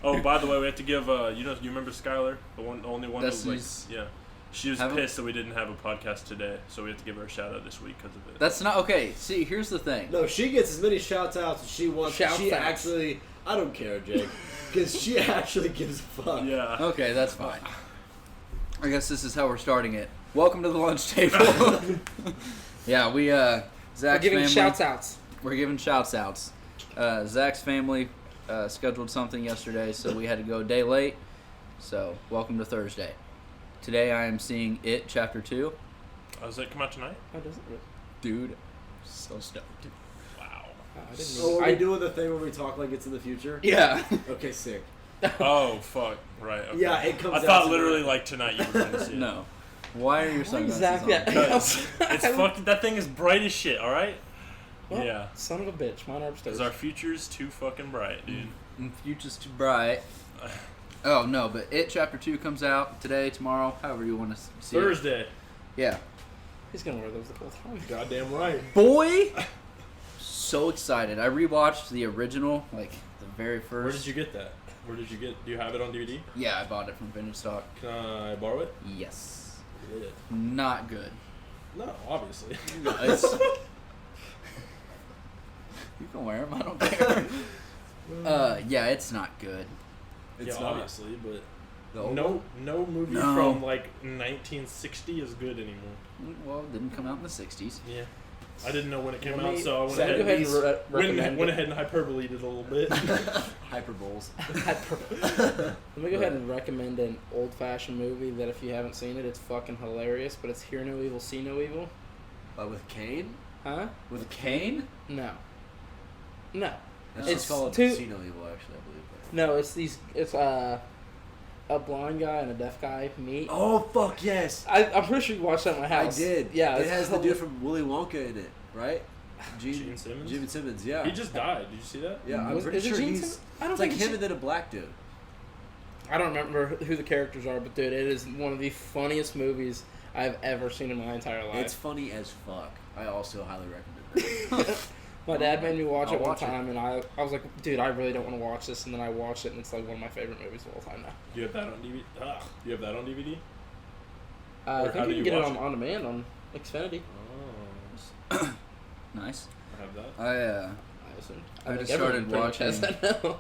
Oh, by the way, we have to give you remember Skylar, the only one That's who she was pissed that we didn't have a podcast today, so we have to give her a shout out this week because of it. That's not okay. See, here's the thing. No, she gets as many shouts outs as she wants. I don't care, Jake, because she actually gives a fuck. Yeah. Okay, that's fine. I guess this is how we're starting it. Welcome to the lunch table. Yeah, Zach's We're giving family. shouts outs. We're giving shouts outs. Zach's family scheduled something yesterday, so we had to go a day late. So, welcome to Thursday. Today I am seeing It Chapter 2. Oh, does it come out tonight? Oh, does it? Dude, so stoked. Wow. I didn't So are we doing the thing where we talk like it's in the future? Yeah. Okay, sick. Oh, fuck. Right. Okay. Yeah, it comes out I thought tonight. literally like tonight you were going to see it. No. Why are your sunglasses exactly. on? Because it's fucking, that thing is bright as shit, alright? Well, Yeah. Son of a bitch. Mine are upstairs. Because our future's too fucking bright, dude. Future's too bright. Oh, no, but It Chapter 2 comes out today, tomorrow, however you want to see Thursday. it. Yeah. He's going to wear those the whole time. Goddamn right. Boy! So excited. I rewatched the original, like, the very first. Where did you get that? Do you have it on DVD? Yeah, I bought it from Vintage Stock. Can I borrow it? Yes. Yeah. Not good. No, obviously. No, it's... You can wear them, I don't care. Yeah, it's not good. It's yeah, not. obviously, but No. no movie No. from like 1960 is good anymore. Well, it didn't come out in the 60s. Yeah. I didn't know when it came Let out, me- so I went so ahead, go ahead and recommend went it. ahead and hyperbole it a little bit. Hyperboles. Let me go ahead and recommend an old-fashioned movie that if you haven't seen it, it's fucking hilarious, but it's Hear No Evil, See No Evil. With Kane? Huh? With Kane? No. No. That's It's just called too- See No Evil, actually, I believe. No, it's a blind guy and a deaf guy meet. Oh, fuck yes! I'm pretty sure you watched that at my I house. did. Yeah. It has the dude from Willy Wonka in it, right? Gene Simmons? Gene Simmons, yeah. He just died. Did you see that? Yeah, I'm Was- pretty is it sure Gene he's... Simmons? I don't It's like think him and then a black dude. I don't remember who the characters are, but dude, it is one of the funniest movies I've ever seen in my entire life. It's funny as fuck. I also highly recommend it. My dad made me watch I'll it one watch it. time, and I was like, dude, I really don't want to watch this, and then I watched it, and it's like one of my favorite movies of all time now. Do you have that on DVD? Do you have that on DVD? I Or how think do you you can get it watch on demand on Xfinity. Oh, Nice. I have that. I assume. I think just everyone started pretty much has watching- that now.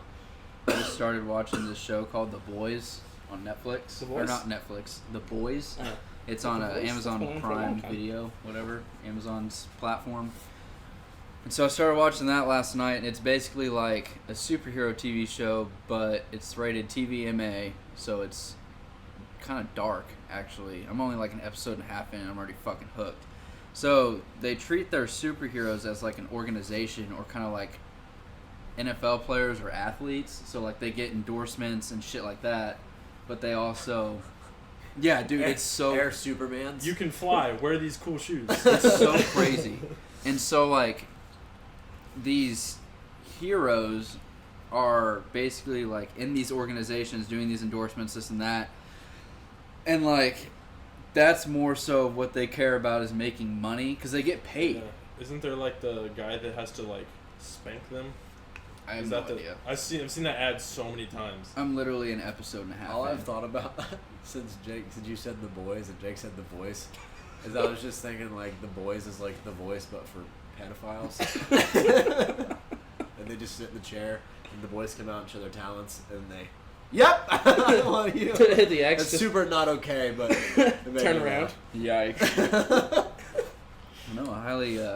I just started watching this show called The Boys on Netflix. The Or Boys? not Netflix. The Boys. Uh, It's on The Boys? That's been Amazon on for a long Prime time. Video, whatever, Amazon's platform. And so I started watching that last night, and it's basically like a superhero TV show, but it's rated TVMA, so it's kind of dark, actually. I'm only like an episode and a half in, and I'm already fucking hooked. So they treat their superheroes as like an organization, or kind of like NFL players or athletes. So like they get endorsements and shit like that, but they also... Yeah, dude, it's so... Air Supermans. You can fly. Wear these cool shoes. It's so crazy. And so, like, these heroes are basically, like, in these organizations doing these endorsements, this and that. And, like, that's more so what they care about is making money, because they get paid. Yeah. Isn't there like the guy that has to like spank them? I have Is no that the? idea. I've seen that ad so many times. I'm literally an episode and a half All in. I've thought about since you said The Boys and Jake said The Voice is I was just thinking like The Boys is like The Voice but for pedophiles. And they just sit in the chair and the boys come out and show their talents and they yep I want you. the X It's just super not okay but it made turn me around. laugh. Yikes. No, I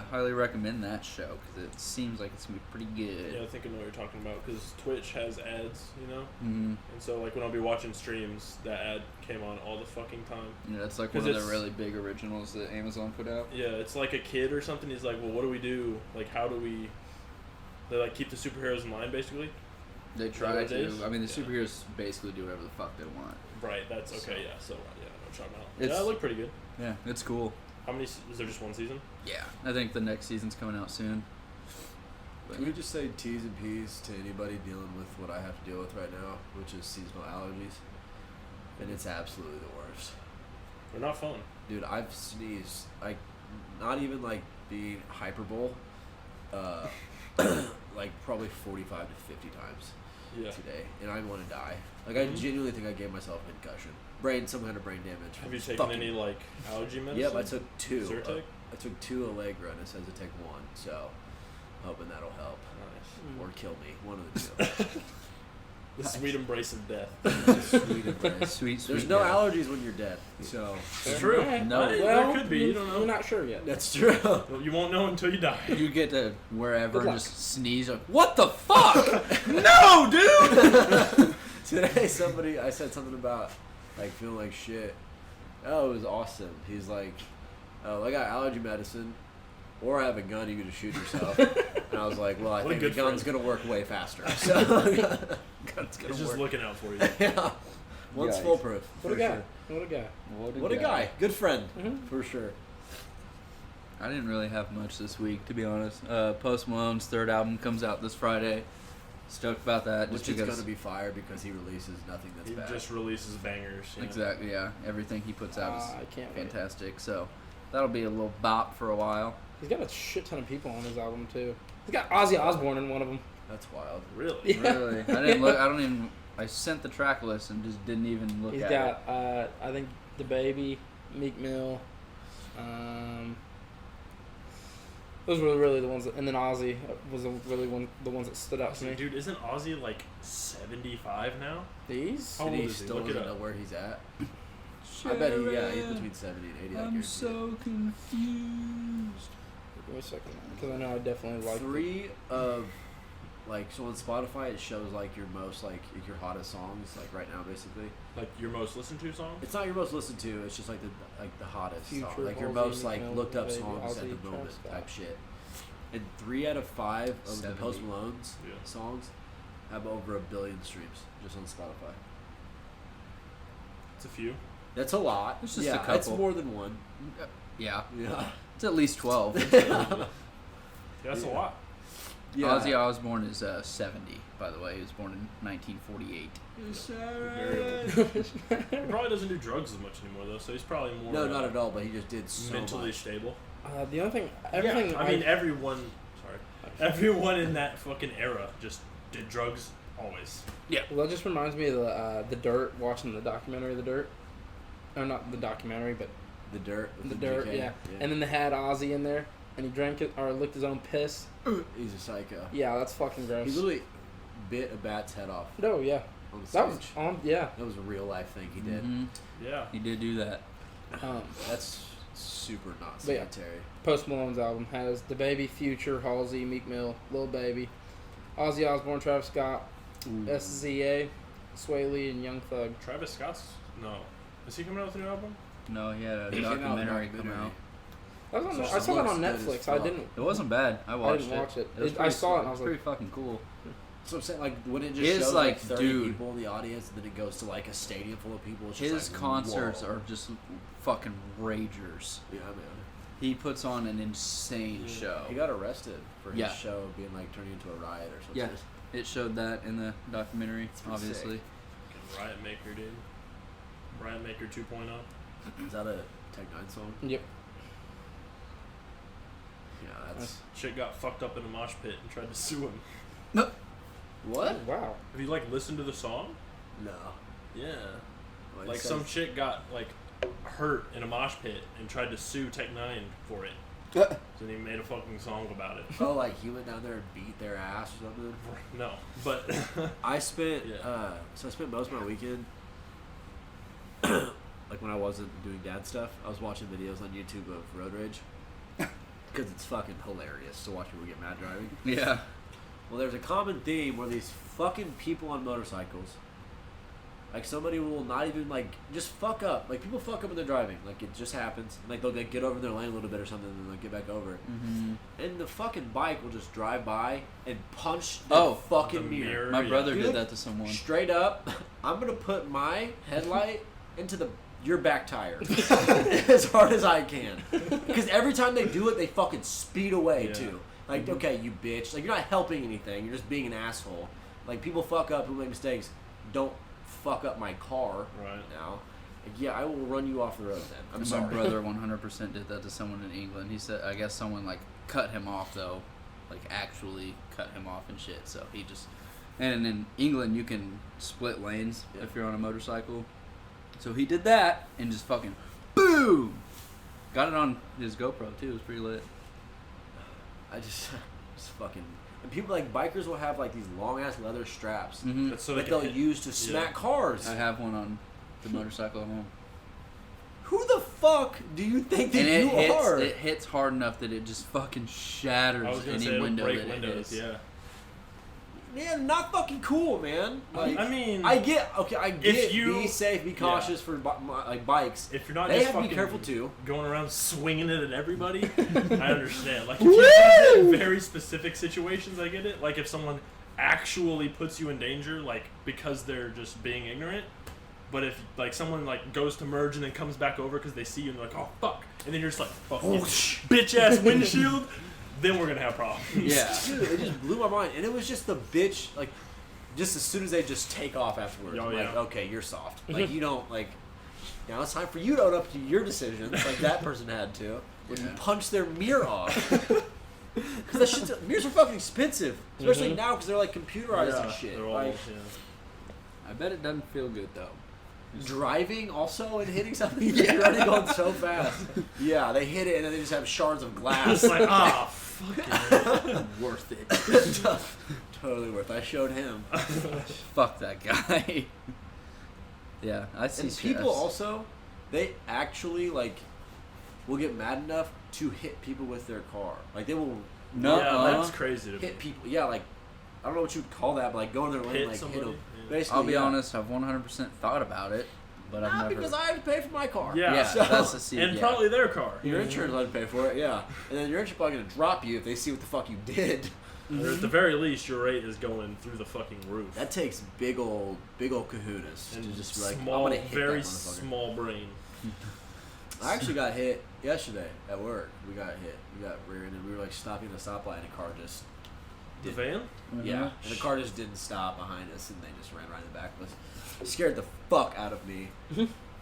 highly recommend that show, because it seems like it's going to be pretty good. Yeah, I think I know what you're talking about because Twitch has ads, you know. Mm-hmm. And so like when I'll be watching streams, that ad came on all the fucking time. Yeah, it's like 'Cause one of the it's- really big originals that Amazon put out. Yeah, it's like a kid or something. He's like, well, what do we do? Like, how do we? They like keep the superheroes in line, basically. They that try what it to. is? I mean, the Yeah. superheroes basically do whatever the fuck they want. Right. That's okay. So- Yeah. So yeah, I know what you're talking about. It's- Yeah, it looked pretty good. Yeah, it's cool. How many? Is there just one season? Yeah, I think the next season's coming out soon. But Can we just say T's and P's to anybody dealing with what I have to deal with right now, which is seasonal allergies? And it's absolutely the worst. They're not fun. Dude, I've sneezed, like, not even, like, being hyperbole, like, probably 45 to 50 times. today, and I want to die. Like I genuinely think I gave myself a concussion, some kind of brain damage. Have you taken any like allergy medicine? Yep, I took 2. Zyrtec? I took 2 Allegra, and it says to take 1. So, hoping that'll help or kill me. One of the 2. The sweet embrace of death. Sweet embrace. Sweet. There's no allergies when you're dead. So It's true. No. There could be. You don't know. We're not sure yet. that's true. Well, you won't know until you die. You get to wherever Good and luck. just sneeze. Like, what the fuck? No, dude. Today, I said something about like feeling like shit. Oh, it was awesome. He's like, oh, I got allergy medicine, or I have a gun. You can just shoot yourself. And I was like, well, I What a think the good gun's friend. gonna work way faster. So, gun's gonna He's just work. looking out for you. Yeah, one's Yikes. foolproof. What a for guy. sure. What a guy. What a guy. Good friend, Mhm. for sure. I didn't really have much this week, to be honest. Post Malone's 3rd album comes out this Friday. Stoked about that. Which just is because gonna be fire because he releases nothing that's He bad. just releases bangers. You know? exactly, yeah. Everything he puts out is I can't wait. fantastic. So that'll be a little bop for a while. He's got a shit ton of people on his album too. He's got Ozzy Osbourne in one of them. That's wild. Really? Yeah. Really, I didn't look. I don't even. I sent the track list and just didn't even look He's at got it. I think the Baby, Meek Mill, those were really the ones, and then Ozzy was the ones that stood out to me. Dude, isn't Ozzy like 75 now? These? How And old he is he? still Look it doesn't up. know where he's at. I bet he's between 70 and 80. I I'm guarantee so confused. Give me a second, because I know I definitely it. like 3 of, like, so on Spotify it shows, like, your most, like, your hottest songs, like, right now, basically. Like your most listened to song? It's not your most listened to, it's just, like, the hottest Future, song. Like, your Halsey, most, like, Meek Mill, looked up Baby, songs at Ozzy, the moment Travis Scott. type shit. And 3 out of 5 of 70. the Post Malone's Yeah. songs have over 1 billion streams just on Spotify. It's a few. That's a lot. It's just a yeah, it's couple. more than one. Yeah, Yeah. it's at least 12. Yeah, that's a lot. Ozzy Osbourne is 70, by the way. He was born in 1948. He probably doesn't do drugs as much anymore though, so he's probably more. No, not at all. But he just did so Mentally much. stable. The only thing, everything. Yeah, I mean, everyone in that fucking era just did drugs always. Well, that just reminds me of the Dirt. Watching the documentary, The Dirt, or not the documentary, but The Dirt. with The Dirt. GK. Yeah. And then they had Ozzy in there, and he drank it or licked his own piss. He's a psycho. Yeah, that's fucking gross. He literally bit a bat's head off No, yeah, on the stage. that was on. Yeah, That was a real life thing he did. Mhm. Yeah. He did do that. That's super not But yeah. sanitary. Post Malone's album has the Baby, Future, Halsey, Meek Mill, Lil Baby, Ozzy Osbourne, Travis Scott, SZA, Sway Lee, and Young Thug. Travis Scott's is he coming out with a new album? No, he had a He came out with a documentary come documentary. out. That was on, So I saw that on looks good as Netflix. I fuck. didn't. It wasn't bad. I watched didn't watch it. was I pretty saw it and I it was pretty fucking cool. So I'm saying, like, when it just His, shows like, 30 dude. people in the audience, and then it goes to like a stadium full of people. It's just His like, concerts whoa. are just fucking ragers. Yeah, man. He puts on an insane show. He got arrested for his Yeah. show being like turning into a riot or something. Yeah, it showed that in the documentary, pretty obviously. sick. Fucking Riot Maker, dude. Riot Maker 2.0. Is that a Tech 9 song? Yep. Yeah, that's Shit got fucked up in a mosh pit and tried to sue him. what? Oh, wow. Have you like listened to the song? No. Yeah. Well, it Like says- some chick got like hurt in a mosh pit and tried to sue Tech 9 for it. Uh. So he made a fucking song about it. Oh, like he went down there and beat their ass or something. No, but I spent Yeah. so I spent most of my weekend like when I wasn't doing dad stuff, I was watching videos on YouTube of road rage because it's fucking hilarious to watch people get mad driving. Yeah. Well, there's a common theme where these fucking people on motorcycles, like somebody will not even like just fuck up. Like people fuck up when they're driving. Like it just happens. Like they'll get over their lane a little bit or something, and then they'll get back over. Mm-hmm. And the fucking bike will just drive by and punch the Oh, fucking the mirror. mirror. My Yeah. brother Dude, did that to someone. Straight up, I'm gonna put my headlight into your back tire as hard as I can. Because every time they do it, they fucking speed away Yeah. too. Like, okay, you bitch. Like, you're not helping anything. You're just being an asshole. Like, people fuck up, people make mistakes. Don't fuck up my car right. now. Like, yeah, I will run you off the road then. I'm And sorry. my brother 100% did that to someone in England. He said, I guess someone like cut him off though, like actually cut him off and shit. So he just And in England, you can split lanes if you're on a motorcycle. So he did that and just fucking boom! Got it on his GoPro too. It was pretty lit. I just fucking. And people like bikers will have like these long ass leather straps Mm-hmm. So that they'll use to smack cars. I have one on the motorcycle at home. Who the fuck do you think that And you are? it hits hard enough that it just fucking shatters I was gonna any say it would window break that windows. it hits. Yeah. Man, not fucking cool, man. Like, I mean, I get you- be safe, be cautious for like bikes. if you're not They just have to be fucking careful too. going around swinging it at everybody, I understand. Like if you use it in very specific situations, I get it. Like if someone actually puts you in danger, like because they're just being ignorant. But if like someone like goes to merge and then comes back over because they see you and they're like, oh fuck, and then you're just like, fuck, bitch ass windshield, then we're gonna have problems. Yeah. Dude, it just blew my mind, and it was just the bitch. Like, just as soon as they just take off afterwards, Oh, I'm like, yeah. okay, you're soft. Like you don't like. Now it's time for you to own up to your decisions, like that person had to when you punch their mirror off. Because that shit's mirrors are fucking expensive, especially now because they're like computerized and shit. They're all, Like I bet it doesn't feel good though. driving also and hitting something, you're already going so fast. Yeah, they hit it and then they just have shards of glass. It's like, ah, fuck it. Worth it. Totally worth. I showed him. Fuck that guy. Yeah, I see. And people also, they actually like will get mad enough to hit people with their car. Like they will Yeah, that's crazy to me. hit people. Yeah, like I don't know what you'd call that, but like go in their lane, Hit like somebody, hit them. yeah. Basically, I'll be yeah. honest. I've 100% thought about it, but I've Not never. because I have to pay for my car. Yeah. Yeah, So- that's the scene. And yeah. probably their car. Your insurance let to pay for it, yeah. And then your insurance probably gonna drop you if they see what the fuck you did. Or at the very least, your rate is going through the fucking roof. That takes big old kahunas and to just be like, small, I'm gonna hit very that motherfucker. small brain. I actually got hit yesterday at work. We got hit. We got rear-ended. We were like stopping at a stoplight, and a car just The van? Mhm. yeah, and the car just didn't stop behind us, and they just ran right in the back of us. It scared the fuck out of me,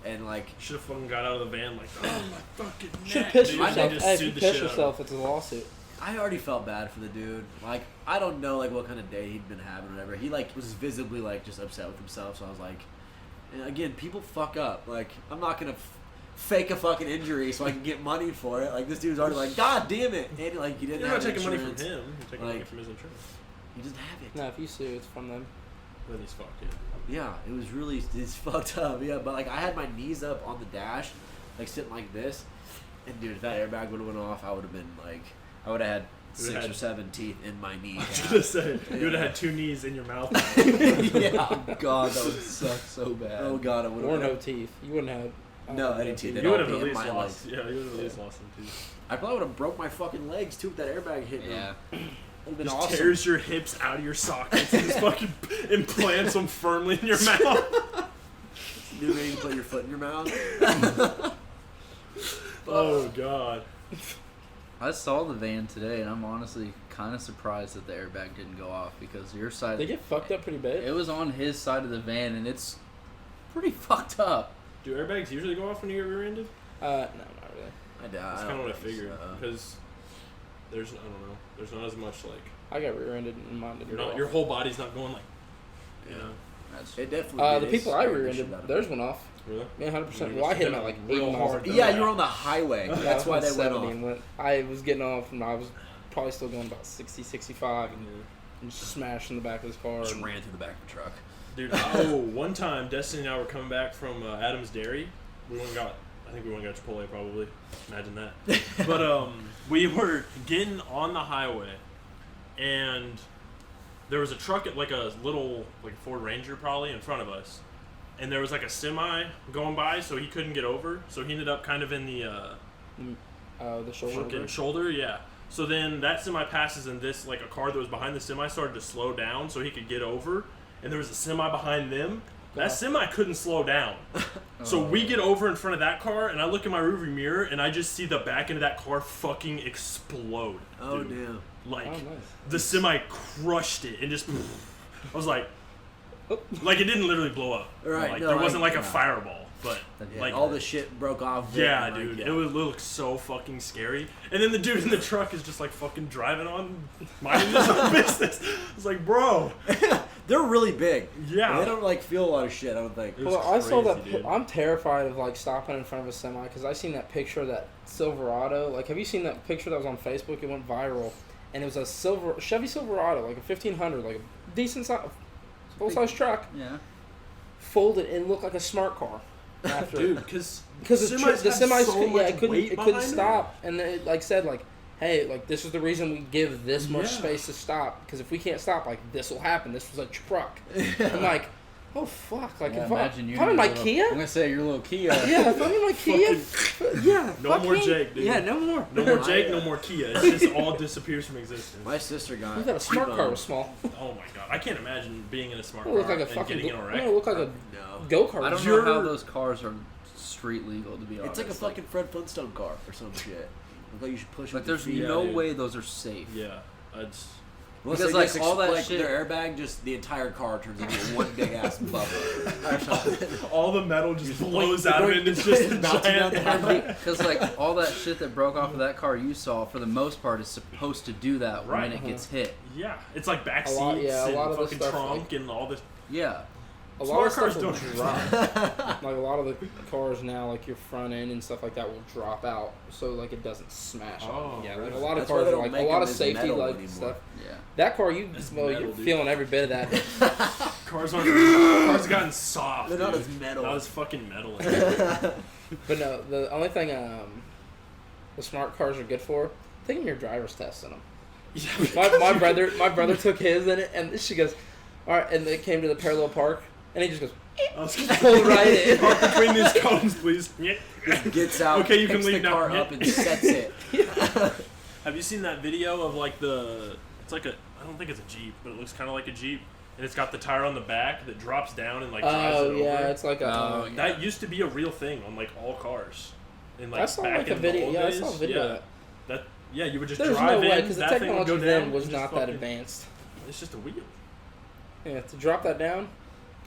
and like Should have fucking got out of the van like, oh my fucking Should neck, piss dude. yourself. They just Hey, if sued you the piss shit out of yourself, it's a lawsuit. I already felt bad for the dude. Like I don't know like what kind of day he'd been having or whatever. He like was visibly like just upset with himself. So I was like, and again, people fuck up. Like I'm not gonna fake a fucking injury so I can get money for it. Like this dude's already like, God damn it, and like he didn't You're have not taking money insurance. from him. You're taking money Like- from his insurance. He doesn't have it. No, if you sue, it's from them. Then he's fucked, yeah. Yeah, it was really it's fucked up. Yeah, but like I had my knees up on the dash, like sitting like this, and dude, if that airbag would have went off, I would have been like, I would have had You would've 6 or had- 7 teeth in my knee. I was gonna say, you would have had 2 knees in your mouth. Yeah. God, that would suck so bad. Oh god, I would Or have. no teeth. You wouldn't have. No, any teeth. They'd You all would have be at in least my lost. legs. Yeah, you would have at least lost some teeth. I probably would have broke my fucking legs too if that airbag hit me. Yeah. Would have been Just awesome. tears your hips out of your sockets and just fucking implants them firmly in your mouth. New way you put your foot in your mouth. Oh god. I saw the van today, and I'm honestly kind of surprised that the airbag didn't go off because your side. They get fucked up pretty bad. It was on his side of the van, and it's pretty fucked up. Do airbags usually go off when you get rear-ended? No, not really. That's kind of what I figured. Because there's, I don't know, there's not as much like, I got rear-ended and mine didn't you're go not, off. your whole body's not going like, you know. That's It definitely. The did. people I Scared the rear-ended, shit out of theirs me. went off. Really? Yeah, 100%. You Well, I just hit hit them at like them 8 real miles. hard. Yeah, you were on the highway. That's why they went off. And went, I was getting off, and I was probably still going about 60, 65, and just smashed in the back of his car. Just and- ran through the back of the truck. Dude, oh, one time, Destiny and I were coming back from Adam's Dairy. We went and got, I think we went and got Chipotle probably. Imagine that. But we were getting on the highway, and there was a truck at like a little, like Ford Ranger probably in front of us. And there was like a semi going by, so he couldn't get over. So he ended up kind of in the the shoulder. fucking shoulder, yeah. So then that semi passes, and this, like a car that was behind the semi started to slow down so he could get over. And there was a semi behind them. That semi couldn't slow down. So we get over in front of that car, and I look in my rearview mirror, and I just see the back end of that car fucking explode. Oh dude. damn. Like, Oh, nice. the semi crushed it, and just, I was like it didn't literally blow up. Right, Like, no, there wasn't like a yeah. fireball, but Yeah, like all the shit broke off. yeah, and, like, dude, yeah. it would look so fucking scary. And then the dude in the truck is just like fucking driving on, minding his own business. It's like, bro, They're really big. Yeah. And they don't like feel a lot of shit. I don't think. It was Well, I saw that. crazy, dude. I'm terrified of like stopping in front of a semi because I seen that picture of that Silverado. Like, have you seen that picture that was on Facebook? It went viral, and it was a Chevy Silverado, like a 1500, like a decent size, full size truck, Yeah. folded and looked like a smart car. After Dude, because the semis, so yeah, much it couldn't weight couldn't behind stop, and it like said like, hey, like this is the reason we give this much Yeah. space to stop because if we can't stop, like this will happen. This was a truck. I'm like, oh fuck, like Yeah, if imagine you. I'm in and my your little- Kia. I'm gonna say your little Kia. Yeah, if I'm in my Kia, yeah. No fuck more me. Jake, dude. Yeah, no more. No more Jake, no more Kia. It just all disappears from existence. My sister got. We got a smart car T-bone. was small. Oh my god, I can't imagine being in a smart It car looked like a and fucking. getting in a It wreck. looked like a No. go kart. I don't know how those cars are street legal, to be honest. It's like a fucking Fred Flintstone car or some shit. Look like you should push. Like, with your there's feet. no dude. way those are safe. Yeah, I just Unless Because, they like, just all that like, shit- their airbag, just the entire car turns into one big ass bubble or something. all the metal just blows out of it. And it's just a Bouncing down giant. the highway. Because, like, all that shit that broke off of that car you saw, for the most part, is supposed to do that Right. when it gets hit. Yeah, it's like back A seats lot- yeah, a and lot of the fucking stuff, trunk like- and all this. Yeah. A Smart lot of cars stuff will don't drop. Like a lot of the cars now, like your front end and stuff like that will drop out, so like it doesn't smash. Oh, Yeah, like really? a lot of That's why cars they are don't like make a lot them of as safety metal like anymore. Yeah. That car, you It's well, metal, you're dude. feeling every bit of that. Cars have gotten soft. They're not dude. as metal. Not as fucking metal. anymore. But no, the only thing the smart cars are good for, take them your driver's test in them. Yeah, My brother took his in it, and she goes, all right, and they came to the parallel park, and he just goes, I was pulled right in. Park between these cones, please. Gets out, Okay, you can picks leave the now. car up and sets it. Have you seen that video of like it's like I don't think it's a Jeep, but it looks kind of like a Jeep, and it's got the tire on the back that drops down and like drives Oh it yeah, over. it's like a. Oh, yeah. That used to be a real thing on like all cars. In, like, I saw back like a in the video. old Yeah, I days. saw a video of Yeah. that. Yeah, you would just There's drive no way in, because the that thing would technology go then down, was and not just that fucking- advanced. It's just a wheel. Yeah, to drop that down,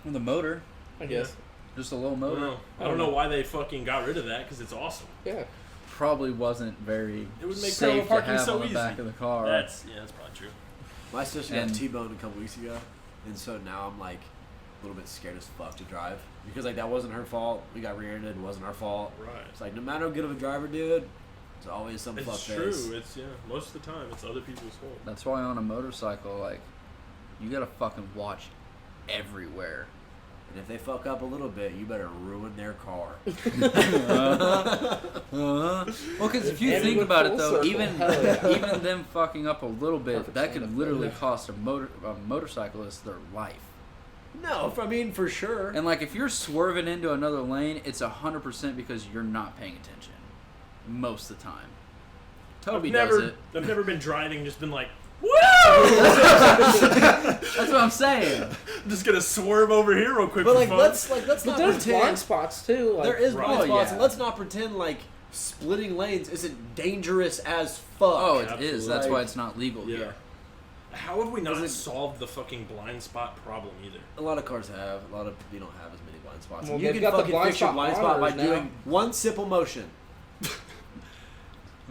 And the motor. I guess. Just a little I motor. don't know. I don't know why they fucking got rid of that because it's awesome. Yeah. Probably wasn't very It would make safe parallel to parking have so on the easy. back of the car. That's probably true. My sister And- got T-boned a couple weeks ago, and so now I'm like a little bit scared as fuck to drive because like that wasn't her fault. We got rear-ended, it wasn't our fault. Right. It's like no matter how good of a driver, dude, there's always some It's fuckface. true. It's most of the time it's other people's fault. That's why on a motorcycle, like, you gotta fucking watch everywhere. And if they fuck up a little bit, you better ruin their car. Well, because if you And think with about it full though, circle, even hell yeah. even them fucking up a little bit, Perfect that could stand-up, literally yeah. cost a motorcyclist their life. No, I mean for sure. And like, if you're swerving into another lane, it's 100% because you're not paying attention. Most of the time. Toby does it. I've never been driving and just been like, woo! That's what I'm saying. I'm just gonna swerve over here real quick But for like fun. let's But not there's pretend blind spots too. Like, there is Right. blind Oh, spots, yeah. and let's not pretend like splitting lanes isn't dangerous as fuck. Oh, it Absolutely. is. That's why it's not legal Yeah. here. How have we not Does it- solved the fucking blind spot problem either? A lot of cars have. A lot of you don't have as many blind spots. Well, you they've can got the fucking blind fix your spot blind spot by monitors now. doing one simple motion.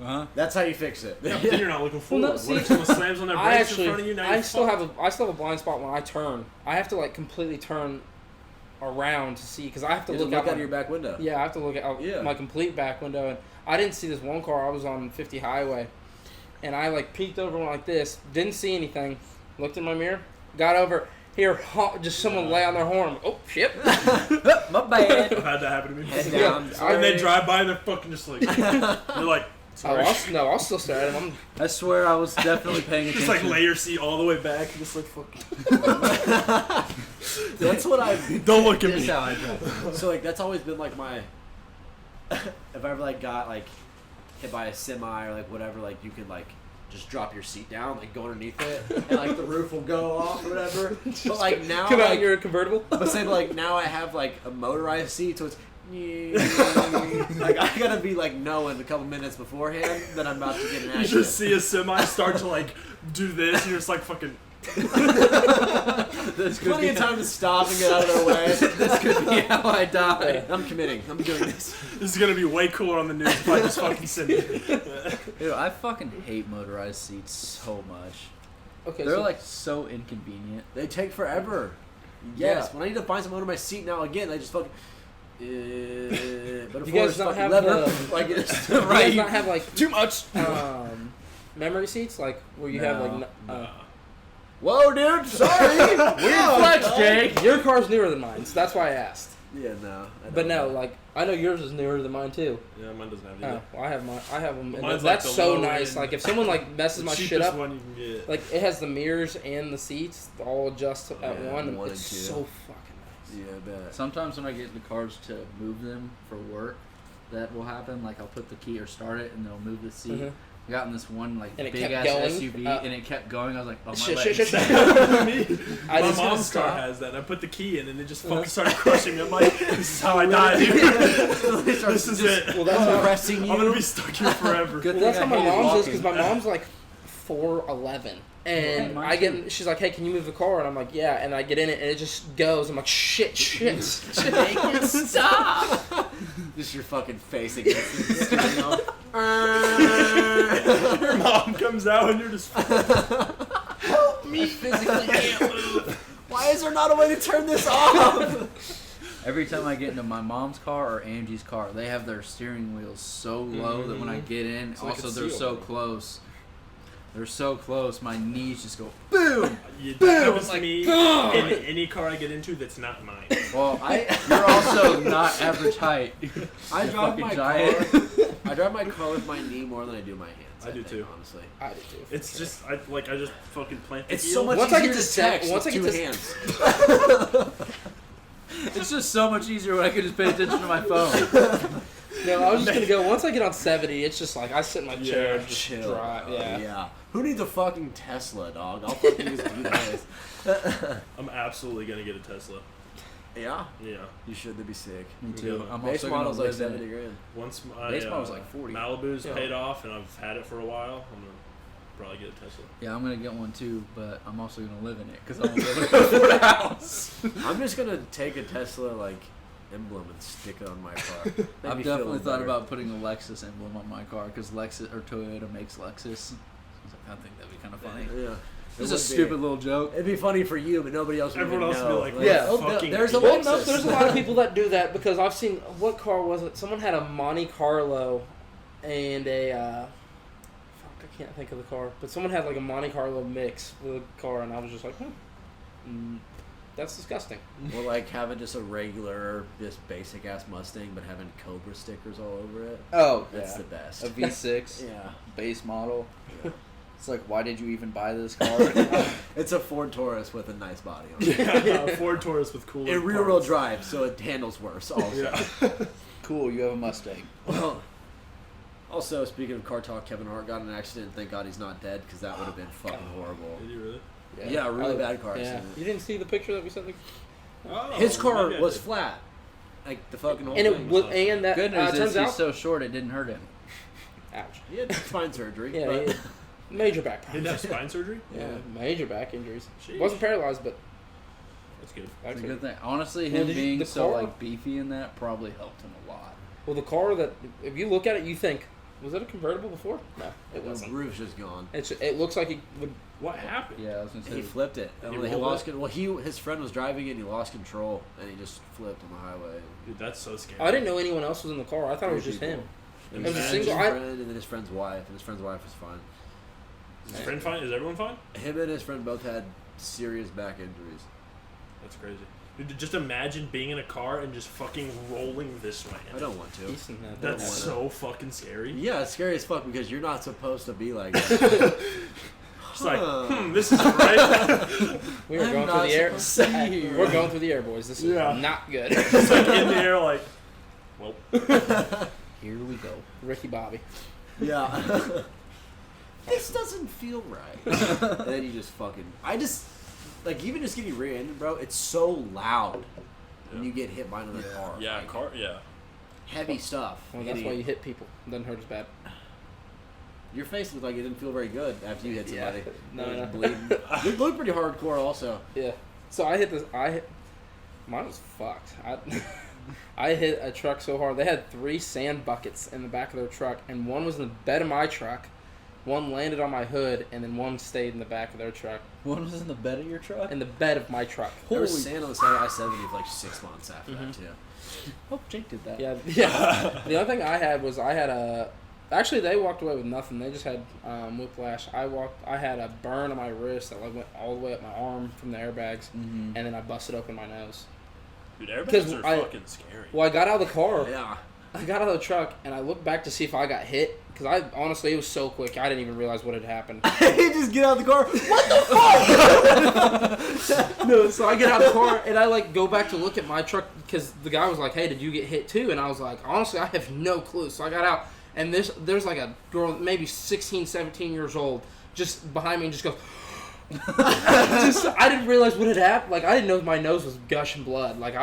Uh-huh. That's how you fix it. Yeah, but then you're not looking forward. no, What see, if someone slams on their I brakes actually, in front of you? Now I you're still fucked. have a blind spot when I turn. I have to like completely turn around to see because I have to You look look out out my- of your back window. Yeah, I have to look out Yeah. my complete back window, and I didn't see this one car. I was on 50 highway, and I like peeked over went like this, didn't see anything, looked in my mirror, got over here, just someone lay on their horn. Oh shit! My bad. I've had that happen to me. Head before. down. Yeah. And they I- drive by and they're fucking just like, they're like, Oh, sorry. I'll still stare at him. I swear I was definitely paying attention. Just like lay your seat all the way back, just like fucking. That's what I've. Don't look at This me. is how I drive. So like that's always been like my. If I ever like got like hit by a semi or like whatever, like you could like just drop your seat down, like go underneath it, and like the roof will go off or whatever. But like now, Come out like, in your convertible. but say like now I have like a motorized seat, so it's. Like I gotta be like knowing a couple minutes beforehand that I'm about to get an You accident. just see a semi start to like do this, and you're just like fucking. This could Plenty be of time to stop and get out of their way. This could be how I die. I'm committing. I'm doing this. This is gonna be way cooler on the news if I just fucking send it. Dude, I fucking hate motorized seats so much. Okay, They're so like so inconvenient. They take forever. Yes, Yeah. when I need to find someone under my seat now again, I just fucking. But you guys not have like it's do you right. guys not have like Too much. memory seats, like where you have like Whoa, dude! Sorry. Weird flex, Jake. your car's newer than mine, so that's why I asked. Yeah, no. But no, like I know yours is newer than mine too. Yeah, mine doesn't have Oh, either. well, I have mine. I have them. And Mine's that's like the so low nice. end. Like if someone like messes my shit cheapest up, one you can get. like it has the mirrors and the seats all adjust at Yeah, one. one It's and two. so fucking nice. Yeah, I bet. Sometimes when I get in the cars to move them for work, that will happen. Like I'll put the key or start it, and they'll move the seat. Mhm. I got in this one like And it big kept ass going? SUV, and it kept going. I was like, oh my Shit, legs. shit, shit. Me? I My just mom's car stop. has that. And I put the key in, and it just fucking started crushing me. I'm like, this is how I die, dude. This is it. Well, that's how, Pressing you. I'm gonna be stuck here forever. Good well, that's how thing my I hated mom's is walking. because my mom's like 4'11", and Yeah, mine I get. too. She's like, "Hey, can you move the car?" And I'm like, "Yeah." And I get in it, and it just goes. I'm like, "Shit, shit, stop!" Just your fucking face against the steering wheel. Your mom comes out, and you're just help me. Physically can't move. Why is there not a way to turn this off? Every time I get into my mom's car or Angie's car, they have their steering wheels so low that when I get in, It's like also a they're seal. so close. They're so close, my knees just go boom. Yeah, that Boom! happens to Like, me God! in any car I get into that's not mine. Well, You're also not average height. I You're drive fucking my giant. car. I drive my car with my knee more than I do my hands. I do think, too. Honestly, I do too. It's just I just fucking plant the it's heel. so much Once I easier get to to seven- text once with I two get to- hands. It's just so much easier when I could just pay attention to my phone. No, I was just gonna go. Once I get on 70, it's just like I sit in my chair Yeah, and just Chill. drive. Yeah. Who needs a fucking Tesla, dog? I'll fucking just do this. I'm absolutely gonna get a Tesla. Yeah, Yeah. you should. That'd be sick. Me too. I'm Base also gonna model's like live in 70 it. grand. Once my Base model's like 40. Malibu's Yeah. paid off and I've had it for a while, I'm gonna probably get a Tesla. Yeah, I'm gonna get one too, but I'm also gonna live in it because I won't be able to afford a house. I'm just gonna take a Tesla like emblem and stick it on my car. Make I've me feel definitely thought better. about putting a Lexus emblem on my car because Lexus or Toyota makes Lexus. I think that'd be kind of funny. Yeah. This is a stupid little joke. It'd be funny for you, but nobody else would Everyone even else would know. be like, Yeah. oh, fucking there's a idiot. Well, no, Lexus. there's a lot of people that do that because I've seen what car was it? Someone had a Monte Carlo and a fuck, I can't think of the car, but someone had like a Monte Carlo mix with a car, and I was just like, that's disgusting. Or like having just a regular, just basic ass Mustang, but having Cobra stickers all over it. Oh, That's the best. a V6 Yeah. base model. It's like, why did you even buy this car? It's a Ford Taurus with a nice body on it. Yeah, a Ford Taurus with cooler In rear wheel parts. drive, so it handles worse also. Yeah. Cool, you have a Mustang. Well, also, speaking of car talk, Kevin Hart got in an accident. Thank God he's not dead, because that would have been fucking horrible. Did you really? Yeah, a really bad car Yeah. accident. You didn't see the picture that we sent? Oh, His car maybe I was did. flat. Like, the fucking whole And thing. it was, and that Good news is turns he's out, so short it didn't hurt him. ouch. He had spine surgery. Yeah, but major back Didn't have problems. spine surgery? Yeah, major back injuries. Sheesh. Wasn't paralyzed, but That's good. It's a actually, good thing. Honestly, Well, him did you- being the so car- like beefy in that probably helped him a lot. well, the car that if you look at it, you think, was it a convertible before? No, it the wasn't. roof's just gone. It looks like it would. What happened? Yeah, I was gonna say. He flipped it. He He rolled lost it? it. Well, his friend was driving it, and he lost control, and he just flipped on the highway. Dude, that's so scary. I didn't know anyone else was in the car. I thought it was just him. It was a his single- friend, and then his friend's wife, and his friend's wife was fine. Is his friend fine? Is everyone fine? Him and his friend both had serious back injuries. That's crazy. Dude, just imagine being in a car and just fucking rolling this way. I don't want to. Easton had that. That's wanna- so fucking scary. Yeah, it's scary as fuck because you're not supposed to be like that. It's like, this isn't right. We were I'm going through not the air. supposed to be here. We're going through the air, boys. This is Yeah. not good. It's like in the air, like, well, Here we go. Ricky Bobby. Yeah. This doesn't feel right. And then you just fucking. Like, even just getting rear ended, bro, it's so loud when Yeah. you get hit by another car. yeah, Like, car, yeah. heavy stuff. Well, that's hitting why you hit people. It doesn't hurt as bad. Your face looked like it didn't feel very good after you hit Yeah. somebody. No, It was no. bleeding. It looked pretty hardcore, also. Yeah. So I hit this. Mine was fucked. I hit a truck so hard. They had 3 sand buckets in the back of their truck, and one was in the bed of my truck, One landed on my hood, and then one stayed in the back of their truck. One was in the bed of your truck? In the bed of my truck. There was sand on the side of I-70 for like 6 months after that, too. Hope Jake did that. Yeah. The other thing I had was actually, they walked away with nothing. They just had whiplash. I had a burn on my wrist that like went all the way up my arm from the airbags, and then I busted open my nose. Dude, airbags are fucking scary. Well, I got out of the car. Yeah. I got out of the truck, and I looked back to see if I got hit. Because honestly, it was so quick, I didn't even realize what had happened. He just get out of the car. What the fuck? No, so I get out of the car, and I, like, go back to look at my truck, because the guy was like, hey, did you get hit too? And I was like, honestly, I have no clue. So I got out, and there's like a girl, maybe 16, 17 years old, just behind me and just goes... I didn't realize what had happened. Like, I didn't know my nose was gushing blood. Like,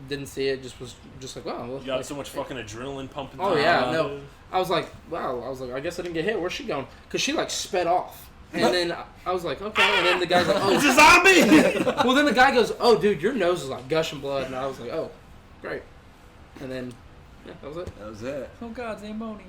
didn't see it. Just was just like, wow. You got so much fucking adrenaline pumping. Oh yeah, no. I was like, wow. I was like, I guess I didn't get hit. Where's she going? Because she like sped off. And then I was like, okay. And then the guy's like, oh, it's a zombie. Well, then the guy goes, oh, dude, your nose is like gushing blood. And I was like, oh, great. And then, yeah, that was it. That was it. Oh God, Zamboni.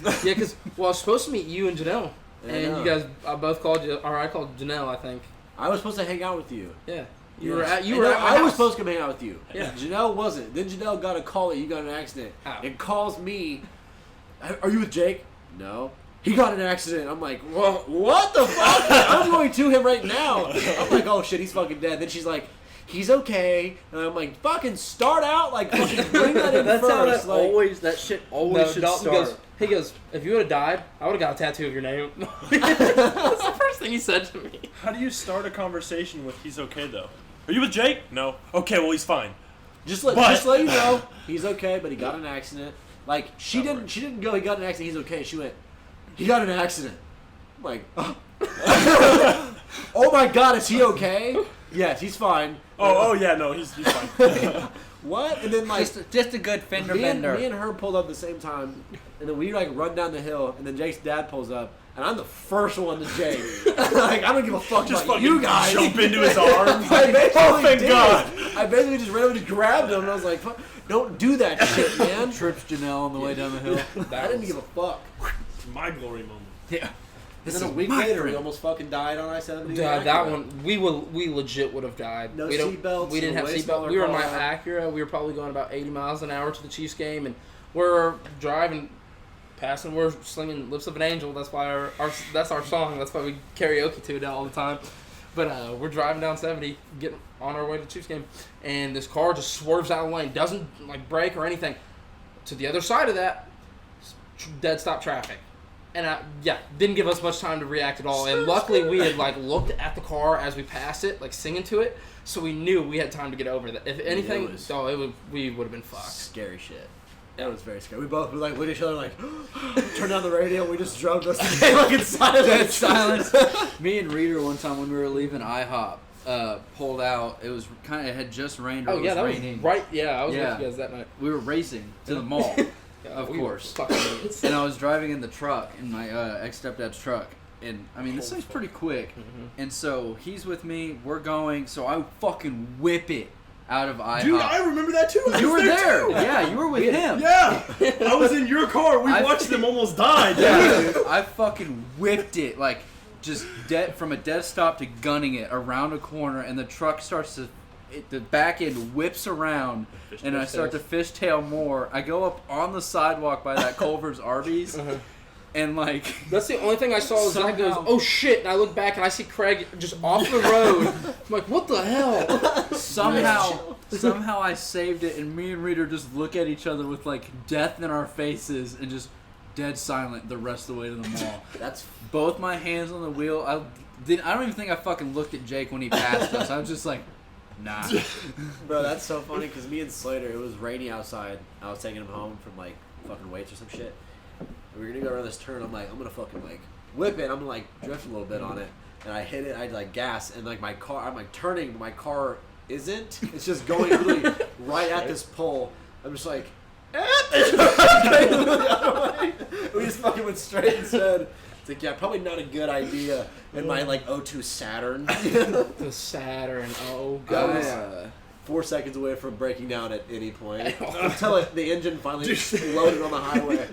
Yeah, because I was supposed to meet you and Janelle. And you guys, I both called you, or I called Janelle, I think. I was supposed to hang out with you. Yeah. You were at my I was house. supposed to come hang out with you. Yeah. Janelle wasn't. Then Janelle got a call that you got in an accident. Ow. And calls me. Are you with Jake? No. He got in an accident. I'm like, well, what the fuck? I'm going to him right now. I'm like, oh shit, he's fucking dead. Then she's like, he's okay. And I'm like, fucking start out, like, fucking bring that in That's first. how that like, that shit always should start. He goes, if you would have died, I would have got a tattoo of your name. That's the first thing he said to me. How do you start a conversation with he's okay though? Are you with Jake? No. Okay, well he's fine. Just let you know, he's okay, but he got in an accident. Like, she didn't go, he got in an accident, he's okay. She went, he got in an accident. I'm like, oh. Oh my God, is he okay? Yes, he's fine. Oh yeah, no, he's fine. What? And then like just a good fender me bender. and her pulled up at the same time, and then we like run down the hill, and then Jake's dad pulls up, and I'm the first one to Jake. Like, I don't give a fuck Just about fucking you guys. jump into his arms. I basically Oh, thank did. God. I basically just randomly grabbed him, and I was like, fuck, don't do that shit, man. Trips Janelle on the way down the hill. I didn't give a fuck. It's my glory moment. Yeah. And then a week later, we almost fucking died on I-70. That one, we legit would have died. No we seatbelts, We didn't a have way seatbelts. smaller We were in my car. Acura. We were probably going about 80 miles an hour to the Chiefs game, and we're driving, passing. We're singing "Lips of an Angel." That's why that's our song. That's why we karaoke to it all the time. But we're driving down 70, getting on our way to the Chiefs game, and this car just swerves out of the lane, doesn't like brake or anything. To the other side of that, dead stop traffic. And didn't give us much time to react at all. And luckily, we had like looked at the car as we passed it, like singing to it, so we knew we had time to get over that. If anything, we would have been fucked. Scary shit. That was very scary. We both like looked at each other like, turned down the radio. We just drove us fucking silence. Me and Reader one time when we were leaving IHOP pulled out. It was it had just rained. Or Oh yeah, it that was raining. was right. Yeah, I was Yeah. with you guys that night. We were racing to the mall. Of we were course. fucking idiots. And I was driving in the truck, in my ex-stepdad's truck. And, I mean, this thing's pretty quick. Mm-hmm. And so, he's with me, we're going, so I fucking whip it out of IHOP. Dude, I remember that too. I You was were there. Too. Yeah, you were with him. Yeah, I was in your car. We watched them almost die. Yeah, dude, I fucking whipped it, like, just from a dead stop to gunning it around a corner, and the truck starts to... the back end whips around, and I start to fishtail more. I go up on the sidewalk by that Culver's Arby's, and like... That's the only thing I saw is Zach goes, Somehow- oh shit, and I look back and I see Craig just off the road. I'm like, what the hell? Somehow I saved it, and me and Reader just look at each other with like death in our faces and just dead silent the rest of the way to the mall. That's Both my hands on the wheel. I don't even think I fucking looked at Jake when he passed us. I was just like, nah. bro. That's so funny because me and Slater, it was rainy outside. I was taking him home from like fucking weights or some shit. We were gonna go around this turn. I'm like, I'm gonna fucking like whip it. I'm gonna like drift a little bit on it, and I hit it. I like gas, and like my car. I'm like turning. My car isn't. It's just going really right at this pole. I'm just like, we just fucking went straight instead. It's like, yeah, probably not a good idea. In my like 02 Saturn. The Saturn, oh god. 4 seconds away from breaking down at any point until the engine finally exploded on the highway.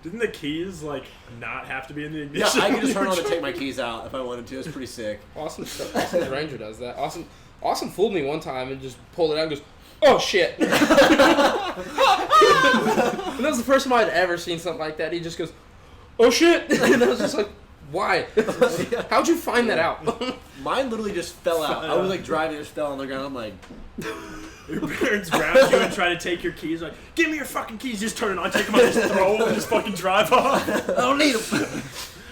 Didn't the keys like not have to be in the Yeah, ignition? I could just turn on and take my keys out if I wanted to. It's pretty sick. Austin Ranger does that. Austin fooled me one time and just pulled it out and goes, "Oh shit!" And that was the first time I'd ever seen something like that. He just goes, "Oh shit!" And I was just like, "Why? How'd you find that out?" Mine literally just fell out. I was like driving, it just fell on the ground. I'm like, Your parents grab you and try to take your keys. Like, give me your fucking keys. Just turn it on, take them out, just throw them, and just fucking drive off. I don't need them.